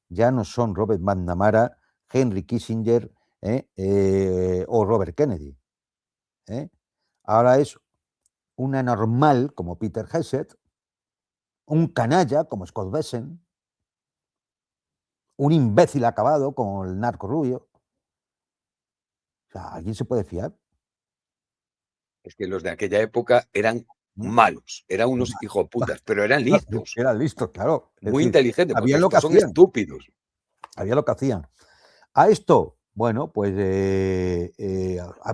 ya no son Robert McNamara, Henry Kissinger o Robert Kennedy. Ahora es una normal como Peter Hegseth, un canalla como Scott Bessent, un imbécil acabado como el narco rubio. O sea, ¿alguien se puede fiar? Es que los de aquella época eran ¿Mm? malos, eran unos hijoputas, pero eran listos, Eran listos, claro. Es muy decir, inteligentes, porque sabían lo que estos son hacían. estúpidos. Sabían lo que hacían. A esto, bueno, pues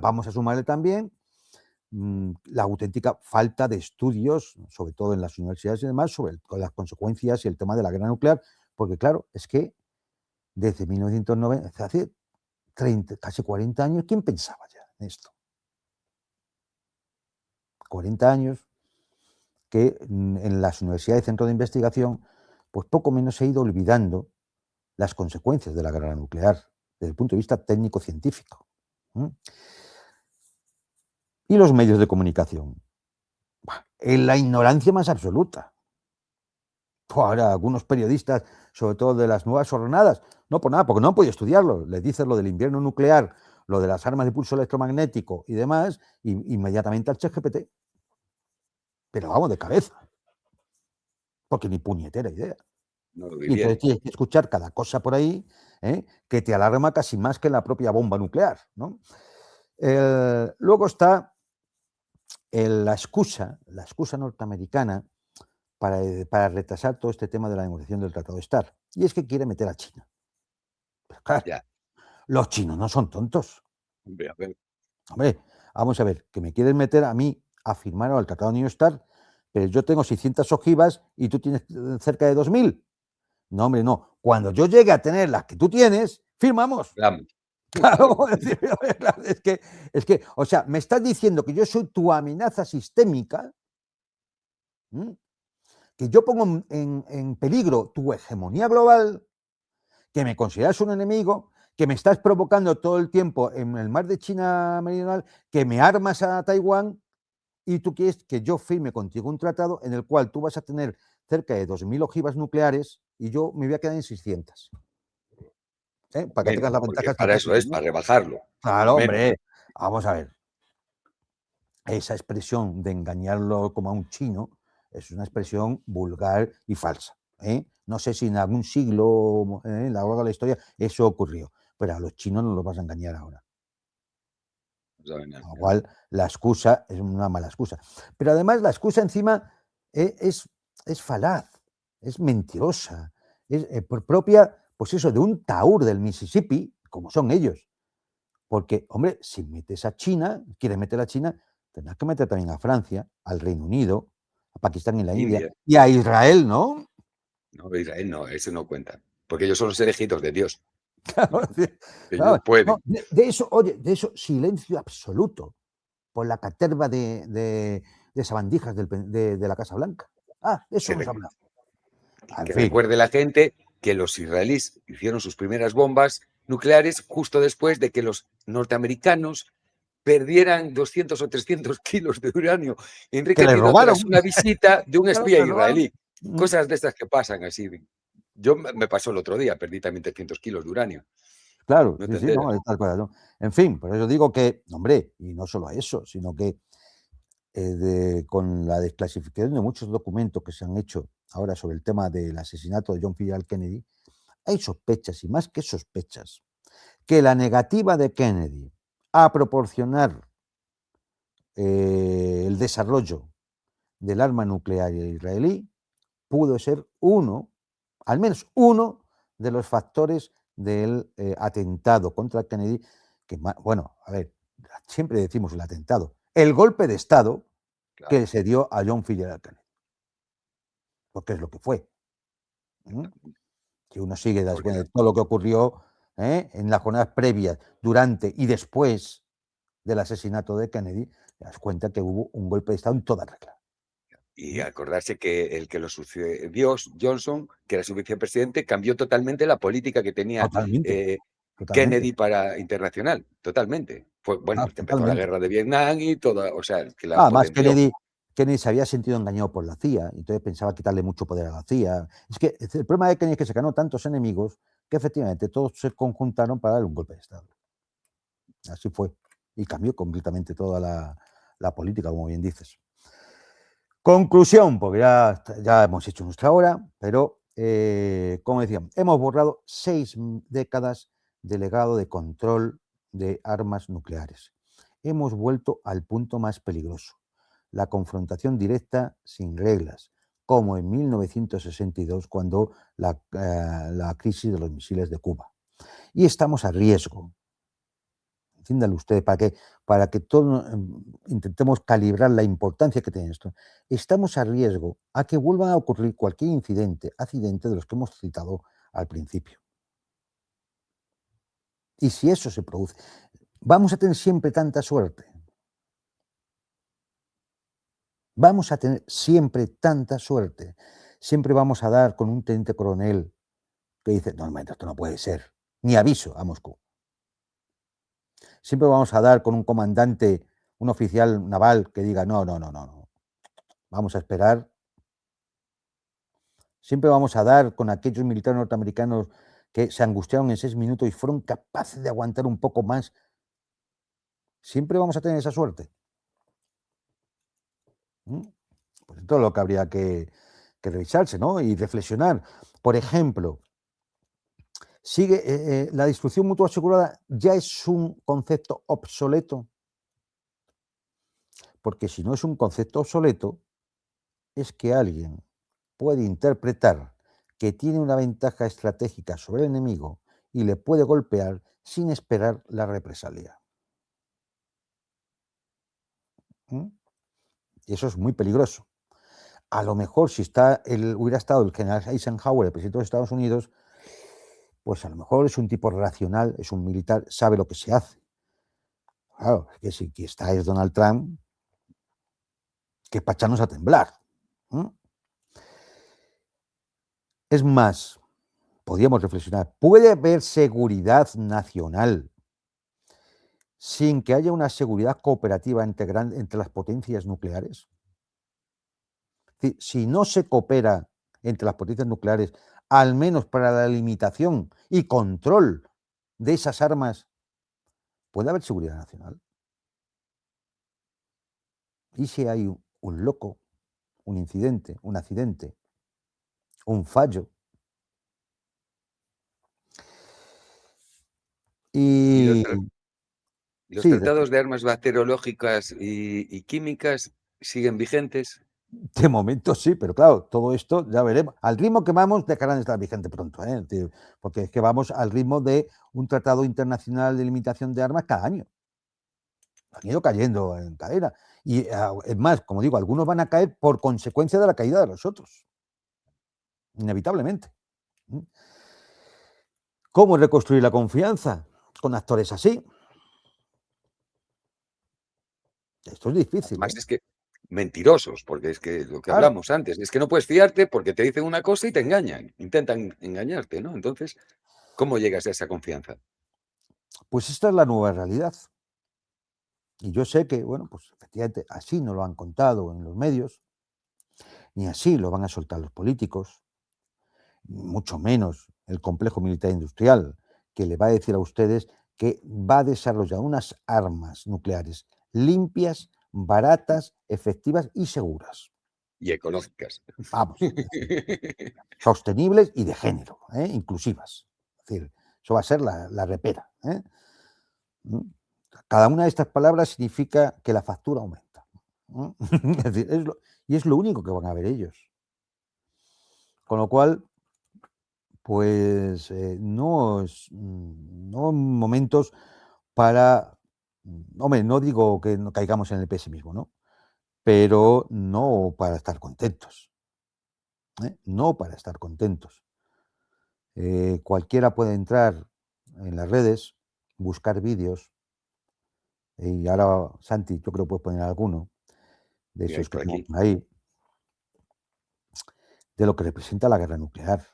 vamos a sumarle también la auténtica falta de estudios, sobre todo en las universidades y demás, sobre las consecuencias y el tema de la guerra nuclear, porque claro, es que desde 1990, hace 30, casi 40 años, ¿quién pensaba ya en esto? 40 años que en las universidades y centros de investigación, pues poco menos se ha ido olvidando las consecuencias de la guerra nuclear desde el punto de vista técnico-científico. Y los medios de comunicación, en la ignorancia más absoluta. Ahora, algunos periodistas, sobre todo de las nuevas jornadas, no por nada, porque no han podido estudiarlo. Les dices lo del invierno nuclear, lo de las armas de pulso electromagnético y demás, y inmediatamente al ChatGPT. Pero vamos, de cabeza. Porque ni puñetera idea. No lo Y entonces vivieron. tienes que escuchar cada cosa por ahí que te alarma casi más que la propia bomba nuclear, ¿no? Luego está la excusa norteamericana para retrasar todo este tema de la negociación del Tratado de START. Y es que quiere meter a China. Pero claro, Ya, los chinos no son tontos. hombre, a ver. Hombre, vamos a ver, que me quieres meter a mí a firmar al Tratado de New START, pero yo tengo 600 ojivas y tú tienes cerca de 2000. No, hombre, no. Cuando yo llegue a tener las que tú tienes, firmamos. Vamos. Claro, Claro. es que, o sea, me estás diciendo que yo soy tu amenaza sistémica, que yo pongo en peligro tu hegemonía global, que me consideras un enemigo, que me estás provocando todo el tiempo en el mar de China Meridional, que me armas a Taiwán y tú quieres que yo firme contigo un tratado en el cual tú vas a tener cerca de 2000 ojivas nucleares y yo me voy a quedar en 600. Para que tengas Menos, la porque ventaja para eso estratégica, es, ¿no? para rebajarlo. Claro, Menos. hombre. Vamos a ver. Esa expresión de engañarlo como a un chino es una expresión vulgar y falsa. No sé si en algún siglo, en la hora de la historia, eso ocurrió, pero a los chinos no los vas a engañar ahora. No saben Con lo nada. cual, la excusa es una mala excusa. Pero además, la excusa encima es falaz, es mentirosa, es propia, pues eso, de un taur del Mississippi, como son ellos. Porque, hombre, si metes a China, quieres meter a China, tendrás que meter también a Francia, al Reino Unido, a Pakistán y la India, India. y a Israel, ¿no? No, Israel no, ese no cuenta. Porque ellos son los elegidos de Dios. Claro, Ellos claro. No, pueden. de eso, oye, de eso, silencio absoluto por la caterva de sabandijas de la Casa Blanca. Ah, eso Que, no se re- habla. En que fin, recuerde la gente que los israelíes hicieron sus primeras bombas nucleares justo después de que los norteamericanos perdieran 200 o 300 kilos de uranio. que Enrique le pidió robaron. tras una visita de un Claro, espía que le robaron. israelí. Cosas de estas que pasan así. Yo me pasó el otro día, perdí también 300 kilos de uranio. Claro, No sí, te sí, enteras. no, estas cosas, ¿no? En fin, por eso digo que, hombre, y no solo eso, sino que con la desclasificación de muchos documentos que se han hecho ahora sobre el tema del asesinato de John F. Kennedy, hay sospechas, y más que sospechas, que la negativa de Kennedy a proporcionar el desarrollo del arma nuclear israelí, pudo ser al menos uno de los factores del atentado contra Kennedy, que, bueno, a ver, siempre decimos el atentado, el golpe de Estado Claro. que se dio a John F. Kennedy, porque es lo que fue. Que uno sigue después de todo lo que ocurrió en las jornadas previas, durante y después del asesinato de Kennedy, te das cuenta que hubo un golpe de Estado en toda regla. Y acordarse que el que lo sucedió, Johnson, que era su vicepresidente, cambió totalmente la política que tenía Totalmente, totalmente. Kennedy para internacional, totalmente. Fue, bueno, empezó la Totalmente. guerra de Vietnam y toda, o sea, que la Además, potenció. Kennedy se había sentido engañado por la CIA, y entonces pensaba quitarle mucho poder a la CIA. Es que el problema de Kennedy es que se ganó tantos enemigos que efectivamente todos se conjuntaron para darle un golpe de Estado. Así fue. Y cambió completamente toda la política, como bien dices. Conclusión, porque ya hemos hecho nuestra hora, pero como decíamos, hemos borrado 6 décadas de legado de control de armas nucleares. Hemos vuelto al punto más peligroso, la confrontación directa sin reglas, como en 1962, cuando la crisis de los misiles de Cuba. Y estamos a riesgo, entiéndalo usted, para que todos intentemos calibrar la importancia que tiene esto. Estamos a riesgo a que vuelvan a ocurrir cualquier accidente de los que hemos citado al principio. Y si eso se produce, vamos a tener siempre tanta suerte. Vamos a tener siempre tanta suerte. Siempre vamos a dar con un teniente coronel que dice, no, esto no puede ser, ni aviso a Moscú. Siempre vamos a dar con un comandante, un oficial naval que diga, no, vamos a esperar. Siempre vamos a dar con aquellos militares norteamericanos que se angustiaron en 6 minutos y fueron capaces de aguantar un poco más. Siempre vamos a tener esa suerte. Pues todo lo que habría que revisarse, ¿no? Y reflexionar. Por ejemplo, la destrucción mutua asegurada ya es un concepto obsoleto. Porque si no es un concepto obsoleto, es que alguien puede interpretar que tiene una ventaja estratégica sobre el enemigo y le puede golpear sin esperar la represalia. Y eso es muy peligroso. A lo mejor si hubiera estado el general Eisenhower, el presidente de los Estados Unidos, pues a lo mejor es un tipo racional, es un militar, sabe lo que se hace. Claro, es que si está es Donald Trump, que es para echarnos a temblar. Es más, podríamos reflexionar, ¿puede haber seguridad nacional sin que haya una seguridad cooperativa entre las potencias nucleares? Es decir, si no se coopera entre las potencias nucleares, al menos para la limitación y control de esas armas, ¿puede haber seguridad nacional? ¿Y si hay un loco, un incidente, un accidente, un fallo? Y Y los sí, tratados de armas bacteriológicas y químicas siguen vigentes. de momento sí, pero claro, todo esto ya veremos. Al ritmo que vamos, dejarán de estar vigente pronto, porque es que vamos al ritmo de un tratado internacional de limitación de armas cada año. Han ido cayendo en cadena. Y es más, como digo, algunos van a caer por consecuencia de la caída de los otros. Inevitablemente. ¿Cómo reconstruir la confianza con actores así? Esto es difícil, Además, es que mentirosos, porque es que lo que Claro. hablamos antes, es que no puedes fiarte porque te dicen una cosa y te engañan, intentan engañarte, ¿no? Entonces, ¿cómo llegas a esa confianza? Pues esta es la nueva realidad. Y yo sé que, bueno, pues efectivamente así no lo han contado en los medios, ni así lo van a soltar los políticos, mucho menos el complejo militar industrial, que le va a decir a ustedes que va a desarrollar unas armas nucleares limpias, baratas, efectivas y seguras. Y ecológicas. Vamos, es decir, sostenibles y de género, inclusivas. Es decir, eso va a ser la repera. Cada una de estas palabras significa que la factura aumenta. Es decir, y es lo único que van a ver ellos. Con lo cual, pues no momentos para, hombre, no digo que no caigamos en el pesimismo, ¿no? Pero no para estar contentos. No para estar contentos. Cualquiera puede entrar en las redes, buscar vídeos, y ahora, Santi, yo creo que puedes poner alguno de Y hay esos que por tenemos aquí. por ahí, de lo que representa la guerra nuclear,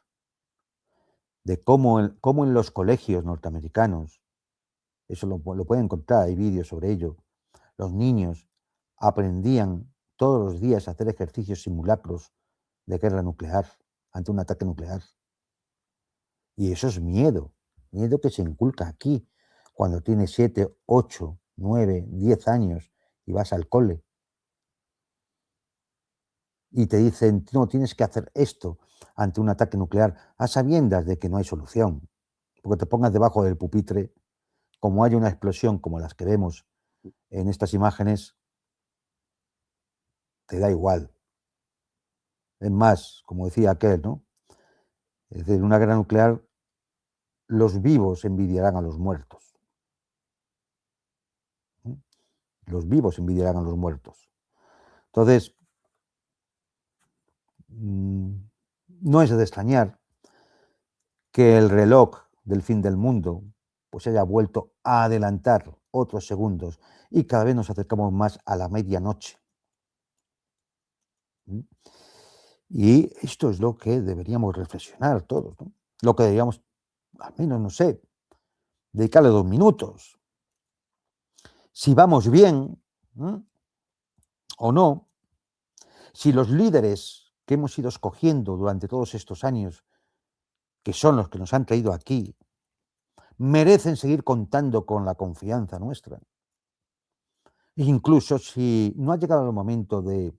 de cómo en los colegios norteamericanos, eso lo pueden encontrar, hay vídeos sobre ello, los niños aprendían todos los días a hacer ejercicios simulacros de guerra nuclear, ante un ataque nuclear. Y eso es miedo que se inculca aquí, cuando tienes 7, 8, 9, 10 años y vas al cole. Y te dicen, no, tienes que hacer esto ante un ataque nuclear, a sabiendas de que no hay solución. Porque te pongas debajo del pupitre, como hay una explosión como las que vemos en estas imágenes, te da igual. Es más, como decía aquel, ¿no? Es decir, en una guerra nuclear, los vivos envidiarán a los muertos. Los vivos envidiarán a los muertos. Entonces, no es de extrañar que el reloj del fin del mundo pues haya vuelto a adelantar otros segundos y cada vez nos acercamos más a la medianoche. Y esto es lo que deberíamos reflexionar todos, ¿no? Lo que deberíamos, al menos, no sé, dedicarle 2 minutos. Si vamos bien, ¿eh?, o no, si los líderes que hemos ido escogiendo durante todos estos años, que son los que nos han traído aquí, merecen seguir contando con la confianza nuestra. Incluso si no ha llegado el momento de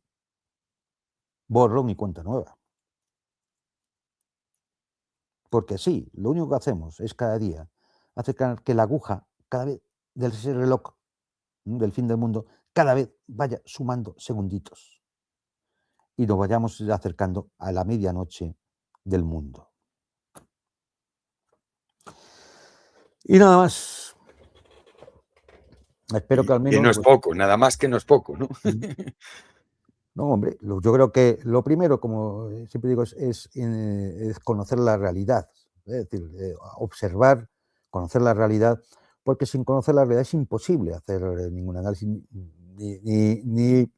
borrón y cuenta nueva. Porque sí, lo único que hacemos es cada día hacer que la aguja cada vez del reloj del fin del mundo cada vez vaya sumando segunditos y nos vayamos acercando a la medianoche del mundo. Y nada más. Espero que al Que menos, no es pues, poco, nada más que no es poco, ¿no? no, hombre, yo creo que lo primero, como siempre digo, es conocer la realidad, es decir, observar, conocer la realidad, porque sin conocer la realidad es imposible hacer ningún análisis ni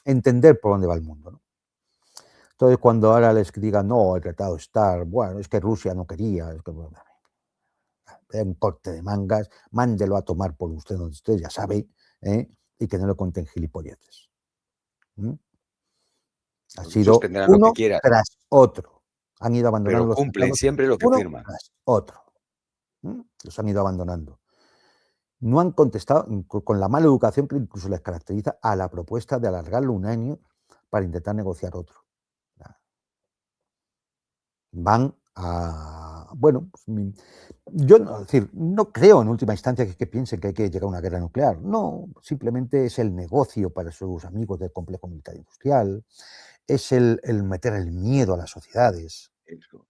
entender por dónde va el mundo, ¿no? Entonces, cuando ahora les digan, no, el tratado START, bueno, es que Rusia no quería, es que, bueno, un corte de mangas, mándelo a tomar por usted donde usted ya sabe, y que no le cuenten gilipolleces. Ha Los rusos sido tendrán lo que uno quieran, tras otro. Han ido pero abandonando los cumplen tratados siempre lo que uno firman. tras otro. Los han ido abandonando. No han contestado con la mala educación que incluso les caracteriza a la propuesta de alargarlo un año para intentar negociar otro. Van a... Bueno, pues, yo no, es decir, no creo en última instancia que piensen que hay que llegar a una guerra nuclear. No, simplemente es el negocio para sus amigos del complejo militar industrial, es el meter el miedo a las sociedades. Eso.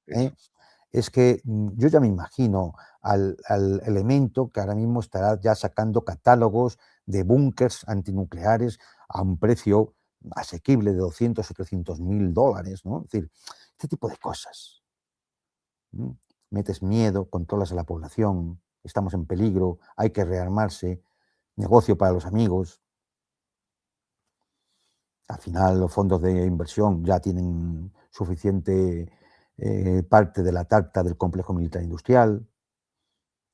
Es que yo ya me imagino al elemento que ahora mismo estará ya sacando catálogos de búnkers antinucleares a un precio asequible de 200 o 300.000 dólares, ¿no? Es decir, este tipo de cosas. Metes miedo, controlas a la población, estamos en peligro, hay que rearmarse, negocio para los amigos. Al final los fondos de inversión ya tienen suficiente parte de la tarta del complejo militar industrial.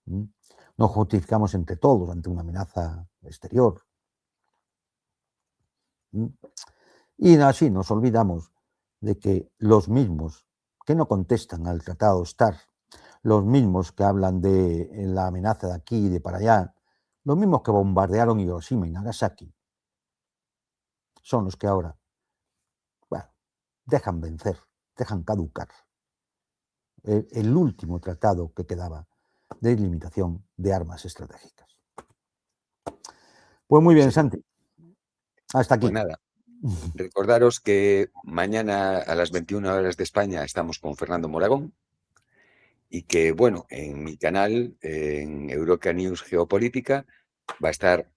Nos justificamos entre todos ante una amenaza exterior. Y así nos olvidamos de que los mismos que no contestan al Tratado START, los mismos que hablan de la amenaza de aquí y de para allá, los mismos que bombardearon Hiroshima y Nagasaki, son los que ahora, bueno, dejan vencer, dejan caducar el último tratado que quedaba de limitación de armas estratégicas. Pues muy bien, Sí. Santi. Hasta Pues aquí. nada, recordaros que mañana a las 21 horas de España estamos con Fernando Moragón y que, bueno, en mi canal, en Euroca News Geopolítica, va a estar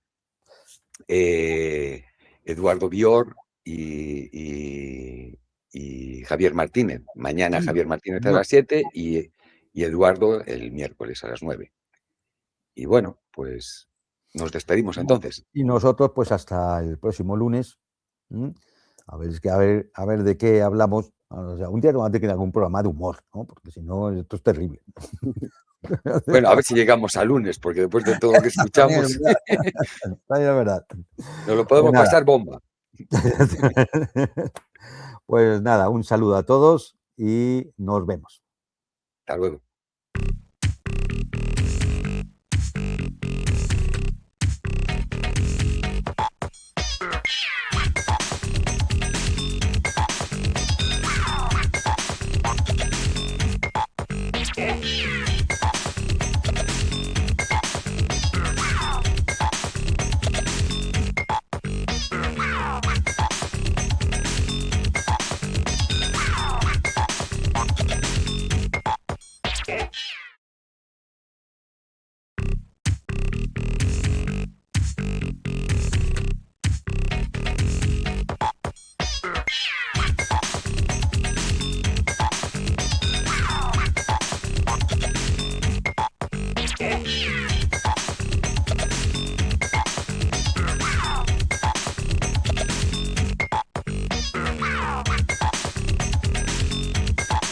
Eduardo Bior y Javier Martínez. Mañana Anda, Javier Martínez a señor. las 7 y Eduardo el miércoles a las 9. Y bueno, pues nos despedimos entonces. Y nosotros, pues hasta el próximo lunes. ¿Mm? A ver, a ver de qué hablamos. O sea, un día vamos a tener que ir a algún programa de humor, ¿no? Porque si no, esto es terrible. Bueno, a ver si llegamos a lunes, porque después de todo lo que También es escuchamos, verdad. También es verdad. nos lo Pues podemos nada. pasar bomba. Pues nada, un saludo a todos y nos vemos. Hasta luego.